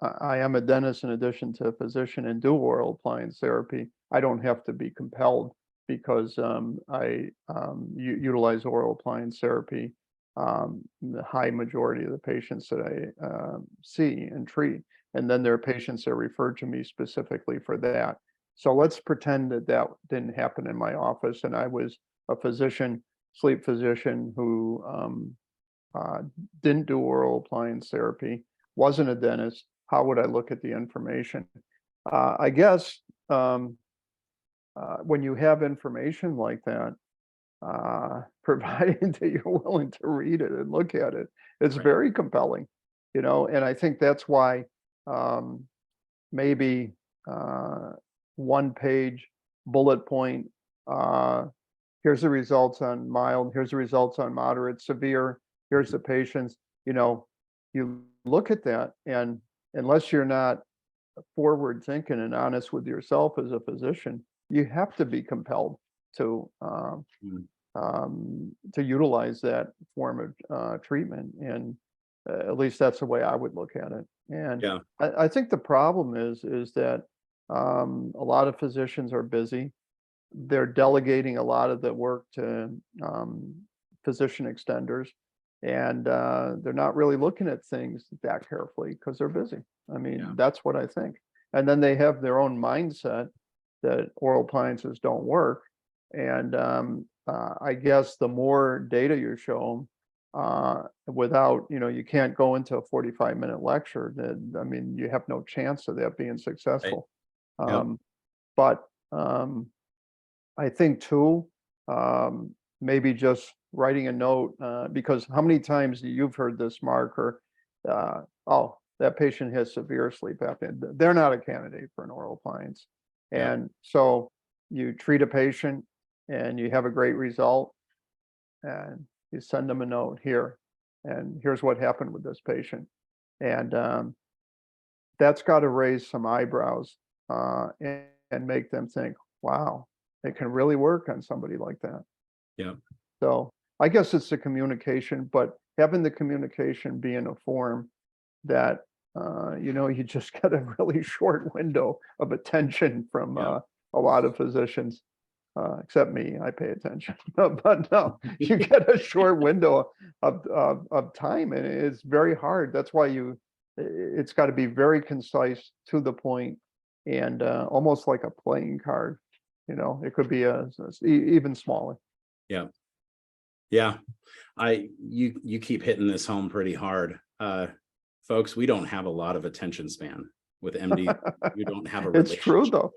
Speaker 3: I am a dentist in addition to a physician and do oral appliance therapy, I don't have to be compelled because I utilize oral appliance therapy. The high majority of the patients that I see and treat, and then there are patients that are referred to me specifically for that. So let's pretend that that didn't happen in my office, and I was a physician, sleep physician who didn't do oral appliance therapy, wasn't a dentist. How would I look at the information? I guess when you have information like that, provided that you're willing to read it and look at it, it's
Speaker 1: Right.
Speaker 3: very compelling, and I think that's why maybe one page bullet point, here's the results on mild, here's the results on moderate, severe, here's the patients, you look at that, and unless you're not forward thinking and honest with yourself as a physician, you have to be compelled to utilize that form of treatment, and at least that's the way I would look at it. And
Speaker 1: Yeah.
Speaker 3: I think the problem is that a lot of physicians are busy. They're delegating a lot of the work to physician extenders, and they're not really looking at things that carefully because they're busy. I mean,
Speaker 1: Yeah.
Speaker 3: that's what I think. And then they have their own mindset that oral appliances don't work. And I guess the more data you show them, without, you can't go into a 45-minute lecture. I mean, you have no chance of that being successful.
Speaker 1: Yep.
Speaker 3: But I think too, maybe just writing a note, because how many times you've heard this, Mark, or, oh, that patient has severe sleep apnea. They're not a candidate for an oral appliance.
Speaker 1: Yeah.
Speaker 3: And so you treat a patient and you have a great result, and you send them a note here, and here's what happened with this patient. And that's got to raise some eyebrows and make them think, wow, it can really work on somebody like that.
Speaker 1: Yeah.
Speaker 3: So I guess it's the communication, but having the communication be in a form that, you just get a really short window of attention from
Speaker 1: Yeah.
Speaker 3: a lot of physicians, except me, I pay attention. But no, you get a short window of time, and it's very hard. That's why it's got to be very concise, to the point, and almost like a playing card. It could be even smaller.
Speaker 1: Yeah. Yeah. You keep hitting this home pretty hard. Folks, we don't have a lot of attention span with MD. We don't have a
Speaker 3: It's true,
Speaker 1: relationship
Speaker 3: though.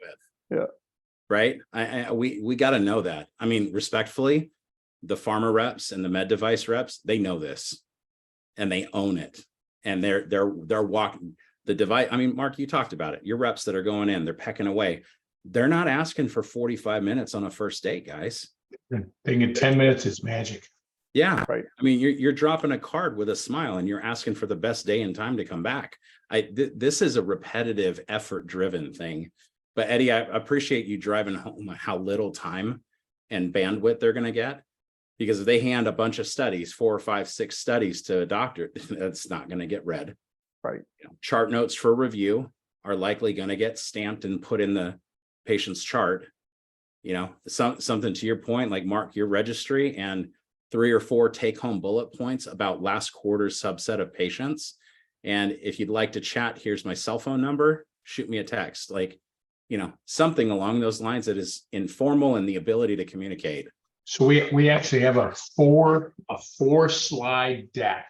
Speaker 1: with.
Speaker 3: Yeah.
Speaker 1: Right. We got to know that. I mean, respectfully, the pharma reps and the med device reps, they know this and they own it. And they're walking the device. I mean, Mark, you talked about it. Your reps that are going in, they're pecking away. They're not asking for 45 minutes on a first date, guys.
Speaker 2: They get 10 minutes, it's magic.
Speaker 1: Yeah.
Speaker 3: Right.
Speaker 1: I mean, you're dropping a card with a smile and you're asking for the best day and time to come back. This is a repetitive, effort-driven thing. But Eddie, I appreciate you driving home how little time and bandwidth they're going to get, because if they hand a bunch of studies, 4 or 5, 6 studies to a doctor, that's not going to get read.
Speaker 3: Right.
Speaker 1: Chart notes for review are likely going to get stamped and put in the patient's chart. Something to your point, like Mark, your registry and 3 or 4 take-home bullet points about last quarter's subset of patients. And if you'd like to chat, here's my cell phone number, shoot me a text, like, something along those lines that is informal and the ability to communicate.
Speaker 2: So we actually have a four slide deck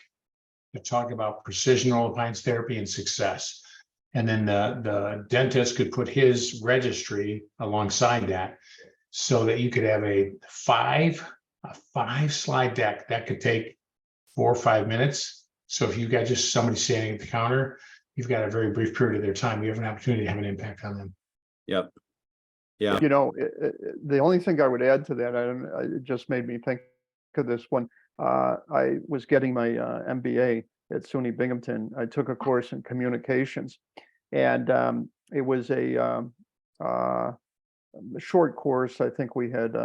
Speaker 2: to talk about precision oral appliance therapy and success. And then the dentist could put his registry alongside that so that you could have a five slide deck that could take 4 or 5 minutes. So if you've got just somebody standing at the counter, you've got a very brief period of their time. You have an opportunity to have an impact on them.
Speaker 1: Yep. Yeah.
Speaker 3: The only thing I would add to that, it just made me think of this one. I was getting my MBA at SUNY Binghamton. I took a course in communications, and it was a short course. I think we had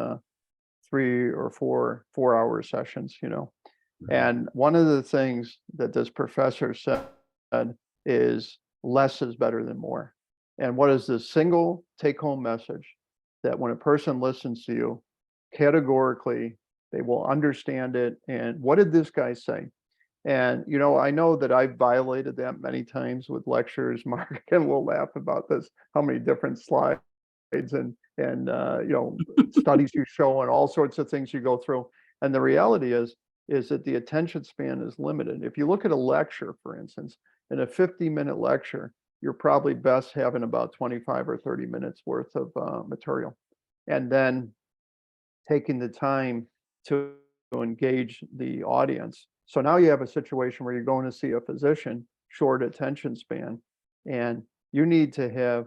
Speaker 3: 3 or 4 hour sessions, And one of the things that this professor said is less is better than more. And what is the single take-home message? That when a person listens to you, categorically, they will understand it. And what did this guy say? And, I know that I've violated that many times with lectures. Mark and we'll laugh about this, how many different slides and studies you show and all sorts of things you go through. And the reality is that the attention span is limited. If you look at a lecture, for instance, in a 50-minute lecture, you're probably best having about 25 or 30 minutes worth of material. And then taking the time to engage the audience. So now you have a situation where you're going to see a physician, short attention span, and you need to have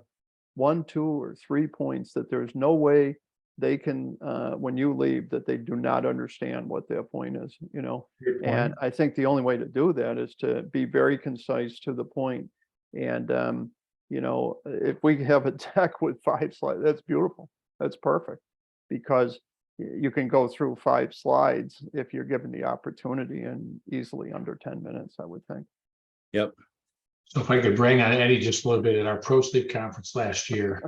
Speaker 3: 1, 2, or 3 points that there's no way they can, when you leave, that they do not understand what their point is, And I think the only way to do that is to be very concise, to the point. And, if we have a deck with 5 slides, that's beautiful. That's perfect, because you can go through 5 slides if you're given the opportunity, and easily under 10 minutes, I would think.
Speaker 1: Yep.
Speaker 2: So if I could bring on Eddie just a little bit, at our Pro Sleep conference last year,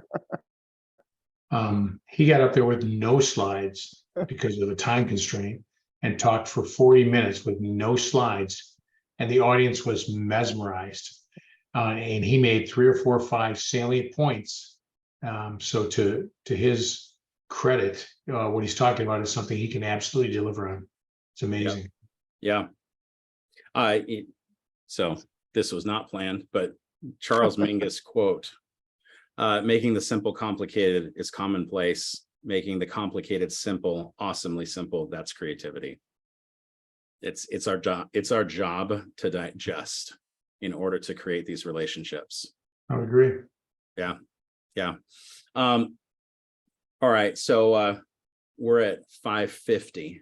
Speaker 2: he got up there with no slides because of the time constraint and talked for 40 minutes with no slides, and the audience was mesmerized. And he made 3 or 4 or 5 salient points. So to his credit, what he's talking about is something he can absolutely deliver on. It's amazing.
Speaker 1: Yeah. So this was not planned, but Charles Mingus quote, making the simple complicated is commonplace. Making the complicated simple, awesomely simple. That's creativity. It's our job. It's our job to digest in order to create these relationships.
Speaker 2: I would agree.
Speaker 1: Yeah. All right. So we're at 5:50.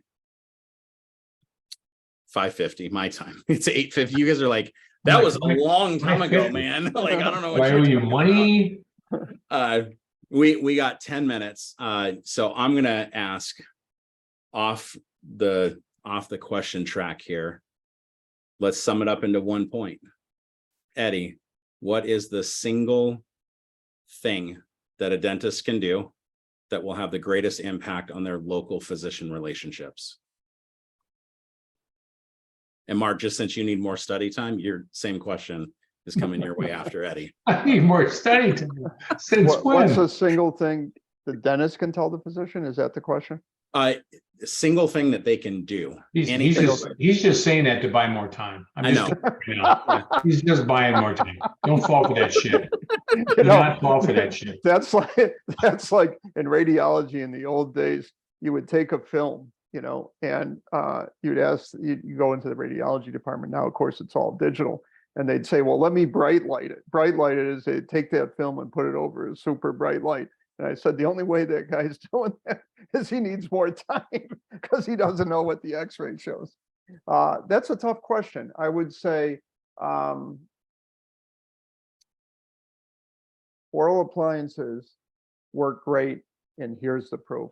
Speaker 1: 5:50 my time. It's 8:50. You guys are like, that was a long time ago, man. Like, I don't know what
Speaker 2: Why owe you money?
Speaker 1: We got 10 minutes. So I'm gonna ask off the question track here. Let's sum it up into one point. Eddie, what is the single thing that a dentist can do that will have the greatest impact on their local physician relationships? And Mark, just since you need more study time, your same question is coming your way after Eddie.
Speaker 2: I need more study time. Since
Speaker 3: What's
Speaker 2: when?
Speaker 3: a single thing the dentist can tell the physician? Is that the question?
Speaker 1: Single thing that they can do.
Speaker 2: He's just saying that to buy more time.
Speaker 1: I know.
Speaker 2: He's just buying more time. Don't fall for that shit. Do not fall for that shit.
Speaker 3: That's like in radiology in the old days, you would take a film, and you'd go into the radiology department. Now, of course, it's all digital. And they'd say, well, let me bright light it. Bright light it is they take that film and put it over a super bright light. And I said, the only way that guy's doing that is he needs more time, because he doesn't know what the X-ray shows. That's a tough question. I would say oral appliances work great, and here's the proof.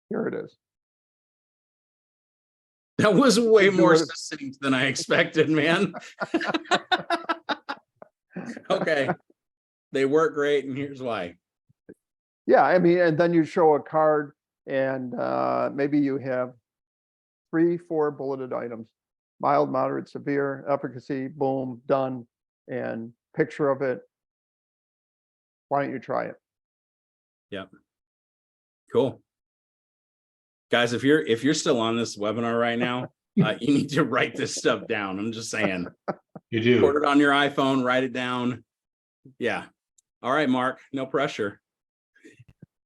Speaker 3: Here it is.
Speaker 1: That was way more succinct than I expected, man. Okay. They work great, and here's why.
Speaker 3: Yeah, I mean, and then you show a card, and maybe you have 3, 4 bulleted items. mild, moderate, severe, efficacy, boom, done, and picture of it. Why don't you try it?
Speaker 1: Yep. Cool. Guys, if you're still on this webinar right now, you need to write this stuff down. I'm just saying.
Speaker 2: You do.
Speaker 1: Record it on your iPhone, write it down. Yeah. All right, Mark, no pressure.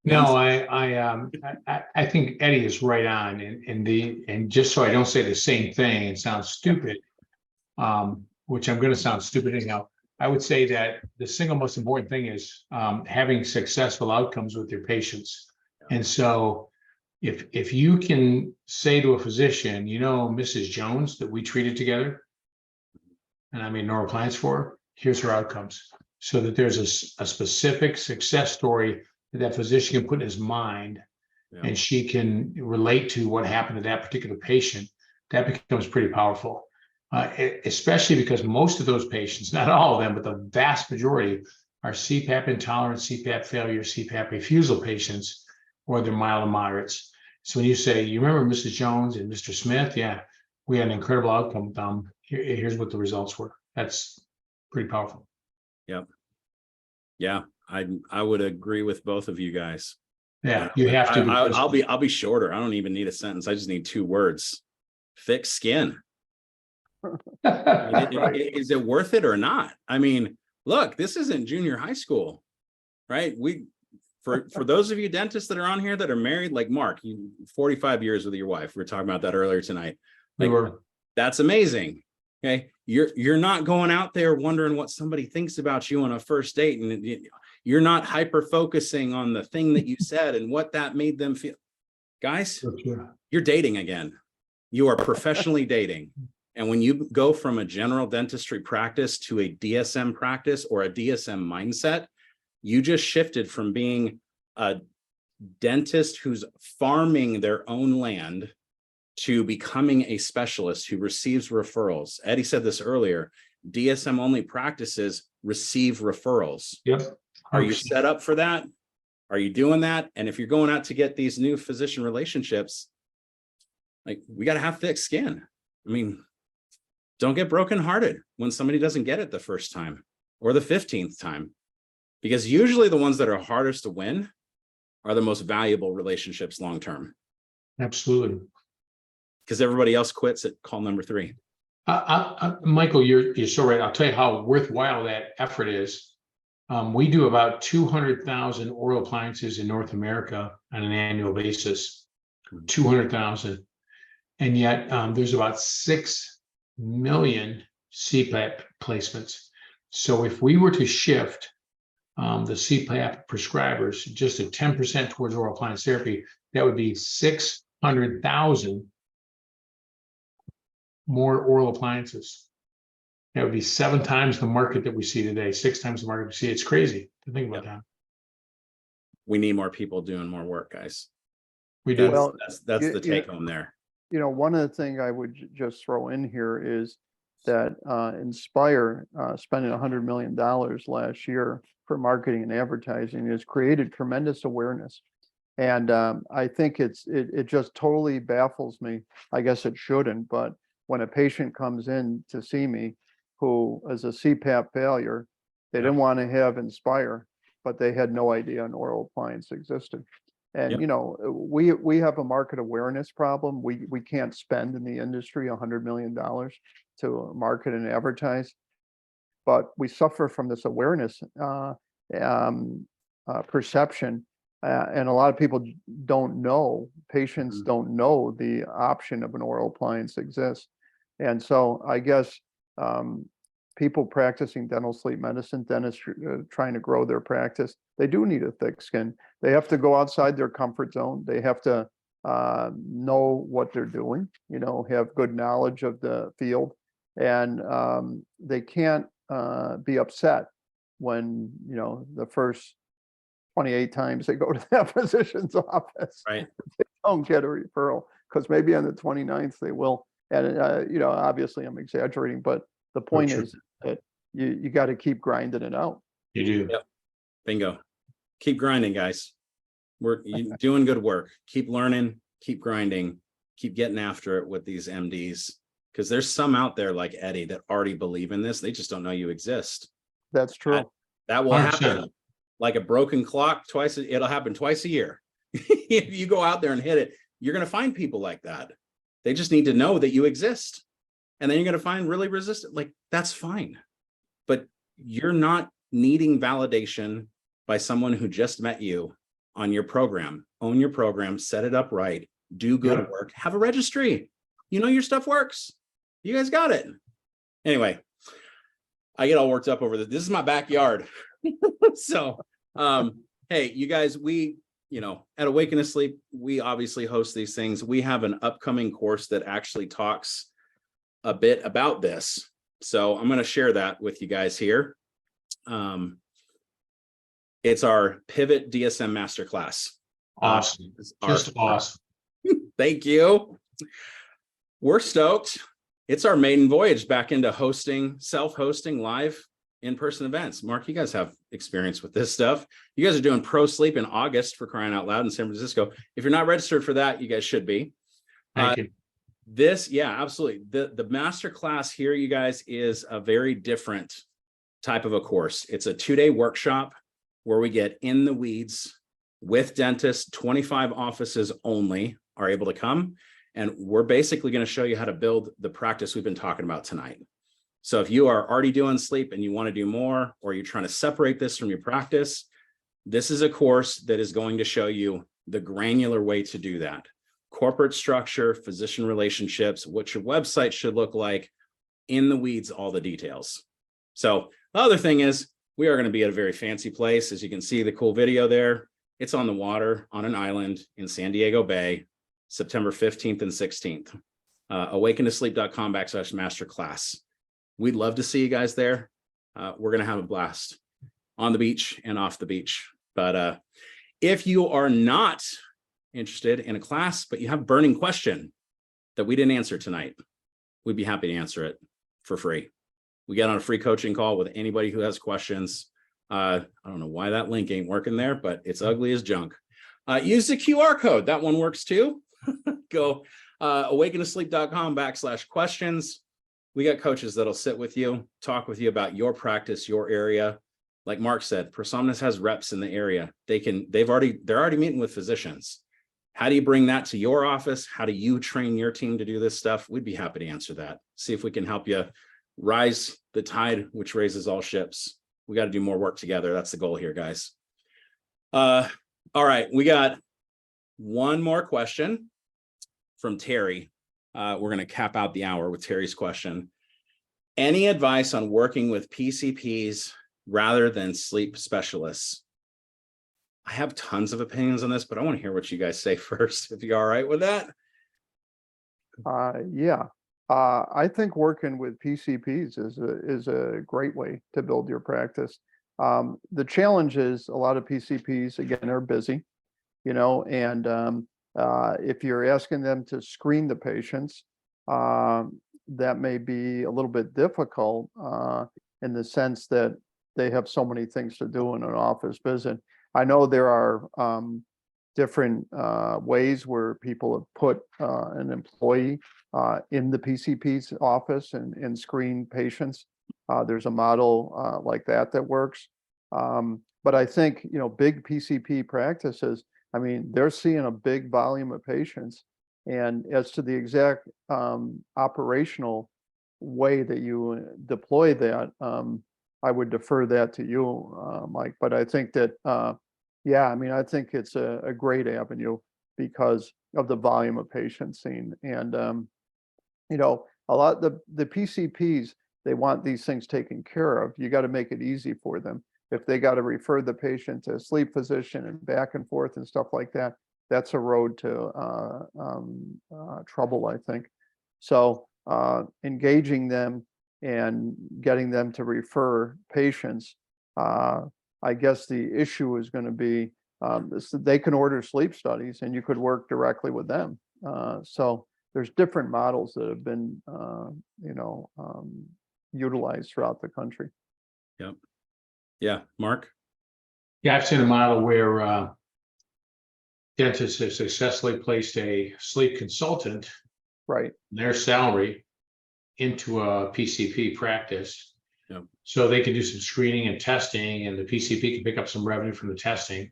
Speaker 2: No, I think Eddie is right on, and just so I don't say the same thing and sound stupid, which I'm going to sound stupid anyhow. I would say that the single most important thing is having successful outcomes with your patients. And so if you can say to a physician, Mrs. Jones that we treated together, and I made neuroplans for her, here's her outcomes, so that there's a specific success story that physician can put in his mind, and she can relate to what happened to that particular patient. That becomes pretty powerful. Especially because most of those patients, not all of them, but the vast majority are CPAP intolerant, CPAP failure, CPAP refusal patients, or they're mild and moderates. So when you say, you remember Mrs. Jones and Mr. Smith? Yeah, we had an incredible outcome with them. Here's what the results were. That's pretty powerful.
Speaker 1: Yep. Yeah, I would agree with both of you guys.
Speaker 2: Yeah, you have to.
Speaker 1: I'll be shorter. I don't even need a sentence. I just need 2 words. Thick skin. Is it worth it or not? I mean, look, this isn't junior high school, right? For those of you dentists that are on here that are married, like Mark, you 45 years with your wife. We were talking about that earlier tonight. Like, that's amazing. Okay, you're not going out there wondering what somebody thinks about you on a first date, and you're not hyper focusing on the thing that you said and what that made them feel. Guys, you're dating again. You are professionally dating. And when you go from a general dentistry practice to a DSM practice or a DSM mindset, you just shifted from being a dentist who's farming their own land to becoming a specialist who receives referrals. Eddie said this earlier, DSM only practices receive referrals.
Speaker 2: Yep.
Speaker 1: Are you set up for that? Are you doing that? And if you're going out to get these new physician relationships, like, we got to have thick skin. I mean, don't get brokenhearted when somebody doesn't get it the first time or the 15th time, because usually the ones that are hardest to win are the most valuable relationships long-term.
Speaker 2: Absolutely.
Speaker 1: Because everybody else quits at call number 3.
Speaker 2: Michael, you're so right. I'll tell you how worthwhile that effort is. We do about 200,000 oral appliances in North America on an annual basis, 200,000. And yet there's about 6 million CPAP placements. So if we were to shift the CPAP prescribers just at 10% towards oral appliance therapy, that would be 600,000 more oral appliances. That would be 7 times the market that we see today, 6 times the market we see. It's crazy to think about that.
Speaker 1: We need more people doing more work, guys.
Speaker 2: We do.
Speaker 3: Well,
Speaker 1: that's the take home there.
Speaker 3: One of the things I would just throw in here is that Inspire spending $100 million last year for marketing and advertising has created tremendous awareness. And I think it just totally baffles me. I guess it shouldn't, but when a patient comes in to see me who is a CPAP failure, they didn't want to have Inspire, but they had no idea an oral appliance existed. And we have a market awareness problem. We can't spend in the industry $100 million to market and advertise, but we suffer from this awareness perception, and a lot of people don't know. Patients don't know the option of an oral appliance exists, and so I guess people practicing dental sleep medicine, dentists trying to grow their practice, they do need a thick skin. They have to go outside their comfort zone. They have to know what they're doing, have good knowledge of the field, and they can't be upset when, the first 28 times they go to that physician's office,
Speaker 1: right,
Speaker 3: they don't get a referral, because maybe on the 29th they will. And, obviously I'm exaggerating, but the point is that you got to keep grinding it out.
Speaker 2: You do.
Speaker 1: Yep. Bingo. Keep grinding, guys. You're doing good work. Keep learning, keep grinding, keep getting after it with these MDs, because there's some out there like Eddie that already believe in this. They just don't know you exist.
Speaker 3: That's true.
Speaker 1: That will
Speaker 2: 100%.
Speaker 1: happen like a broken clock twice. It'll happen twice a year. If you go out there and hit it, you're going to find people like that. They just need to know that you exist. And then you're going to find really resistant. Like, that's fine. But you're not needing validation by someone who just met you on your program. Own your program, set it up right, do good work, have a registry. You know your stuff works. You guys got it. Anyway, I get all worked up over this. This is my backyard. So, hey, you guys, at Awaken to Sleep, we obviously host these things. We have an upcoming course that actually talks a bit about this. So I'm going to share that with you guys here. It's our Pivot DSM Masterclass.
Speaker 2: Awesome. Just awesome.
Speaker 1: Thank you. We're stoked. It's our maiden voyage back into self-hosting live in-person events. Mark, you guys have experience with this stuff. You guys are doing Pro Sleep in August, for crying out loud, in San Francisco. If you're not registered for that, you guys should be.
Speaker 2: Thank you.
Speaker 1: Absolutely. The master class here, you guys, is a very different type of a course. It's a 2-day workshop where we get in the weeds with dentists. 25 offices only are able to come. And we're basically going to show you how to build the practice we've been talking about tonight. So if you are already doing sleep and you want to do more, or you're trying to separate this from your practice, this is a course that is going to show you the granular way to do that. Corporate structure, physician relationships, what your website should look like, in the weeds, all the details. So the other thing is, we are going to be at a very fancy place. As you can see the cool video there, it's on the water on an island in San Diego Bay, September 15th and 16th. awakentosleep.com/masterclass. We'd love to see you guys there. We're going to have a blast on the beach and off the beach. But if you are not interested in a class, but you have a burning question that we didn't answer tonight, we'd be happy to answer it for free. We get on a free coaching call with anybody who has questions. I don't know why that link ain't working there, but it's ugly as junk. Use the QR code. That one works too. Go awakentosleep.com/questions. We got coaches that'll sit with you, talk with you about your practice, your area. Like Mark said, Prosomnus has reps in the area. They're already meeting with physicians. How do you bring that to your office? How do you train your team to do this stuff? We'd be happy to answer that. See if we can help you rise the tide, which raises all ships. We got to do more work together. That's the goal here, guys. All right, we got one more question from Terry. We're going to cap out the hour with Terry's question. Any advice on working with PCPs rather than sleep specialists? I have tons of opinions on this, but I want to hear what you guys say first, if you're all right with that.
Speaker 3: Yeah. I think working with PCPs is a great way to build your practice. The challenge is a lot of PCPs, again, are busy, and if you're asking them to screen the patients, that may be a little bit difficult in the sense that they have so many things to do in an office visit. I know there are different ways where people have put an employee in the PCP's office and screen patients. There's a model like that works. But I think, big PCP practices, I mean, they're seeing a big volume of patients. And as to the exact operational way that you deploy that, I would defer that to you, Mike. But I think that, I think it's a great avenue because of the volume of patients seen. And, a lot of the PCPs, they want these things taken care of. You got to make it easy for them. If they got to refer the patient to a sleep physician and back and forth and stuff like that, that's a road to trouble, I think. So engaging them and getting them to refer patients, I guess the issue is going to be they can order sleep studies and you could work directly with them. So there's different models that have been, utilized throughout the country.
Speaker 1: Yep. Yeah, Mark?
Speaker 2: Yeah, I've seen a model where dentists have successfully placed a sleep consultant,
Speaker 3: Right.
Speaker 2: their salary, into a PCP practice.
Speaker 1: Yep.
Speaker 2: So they can do some screening and testing, and the PCP can pick up some revenue from the testing.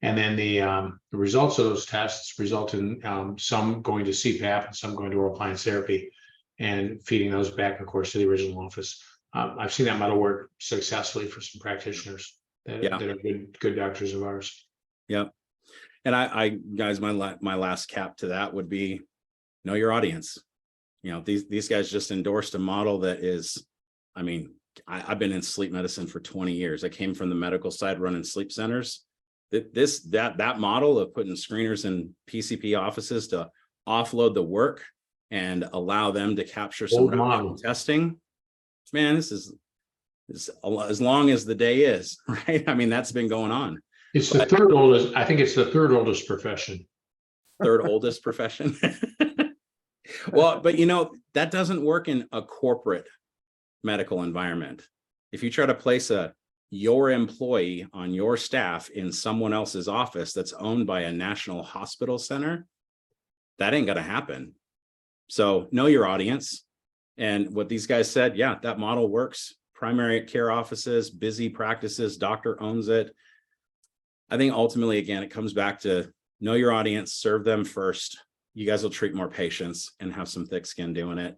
Speaker 2: And then the results of those tests result in some going to CPAP and some going to oral appliance therapy, and feeding those back, of course, to the original office. I've seen that model work successfully for some practitioners that are good doctors of ours.
Speaker 1: Yep. And I guys, my last cap to that would be know your audience. You know, these guys just endorsed a model that is, I mean, I've been in sleep medicine for 20 years. I came from the medical side running sleep centers. That model of putting screeners in PCP offices to offload the work and allow them to capture some revenue testing. Man, this is as long as the day is, right? I mean, that's been going on.
Speaker 2: It's the third oldest. I think it's the third oldest profession.
Speaker 1: Third oldest profession. Well, but you know, that doesn't work in a corporate medical environment. If you try to place your employee on your staff in someone else's office that's owned by a national hospital center, that ain't gonna happen. So know your audience. And what these guys said, yeah, that model works. Primary care offices, busy practices, doctor owns it. I think ultimately, again, it comes back to know your audience, serve them first. You guys will treat more patients and have some thick skin doing it.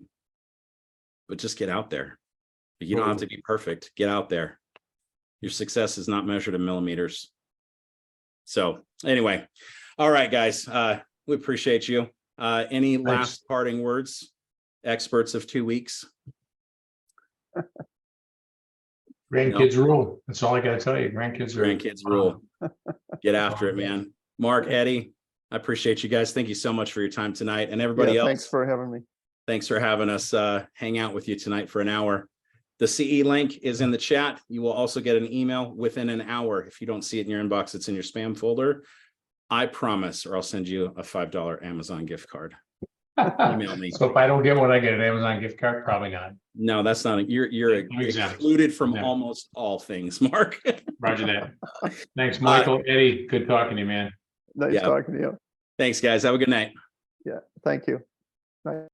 Speaker 1: But just get out there. You don't have to be perfect. Get out there. Your success is not measured in millimeters. So anyway, all right, guys, we appreciate you. Any last parting words, experts of 2 weeks?
Speaker 2: Grandkids rule. That's all I got to tell you. Grandkids
Speaker 1: rule. Get after it, man. Mark, Eddie, I appreciate you guys. Thank you so much for your time tonight, and everybody else.
Speaker 3: Thanks for having me.
Speaker 1: Thanks for having us hang out with you tonight for an hour. The CE link is in the chat. You will also get an email within an hour. If you don't see it in your inbox, it's in your spam folder. I promise, or I'll send you a $5 Amazon gift card. Email me.
Speaker 2: So if I don't get one, I get an Amazon gift card? Probably not.
Speaker 1: No, that's not. You're excluded from almost all things, Mark.
Speaker 2: Roger that. Thanks, Michael. Eddie, good talking to you, man.
Speaker 3: Nice talking to you.
Speaker 1: Thanks, guys. Have a good night.
Speaker 3: Yeah, thank you. Bye.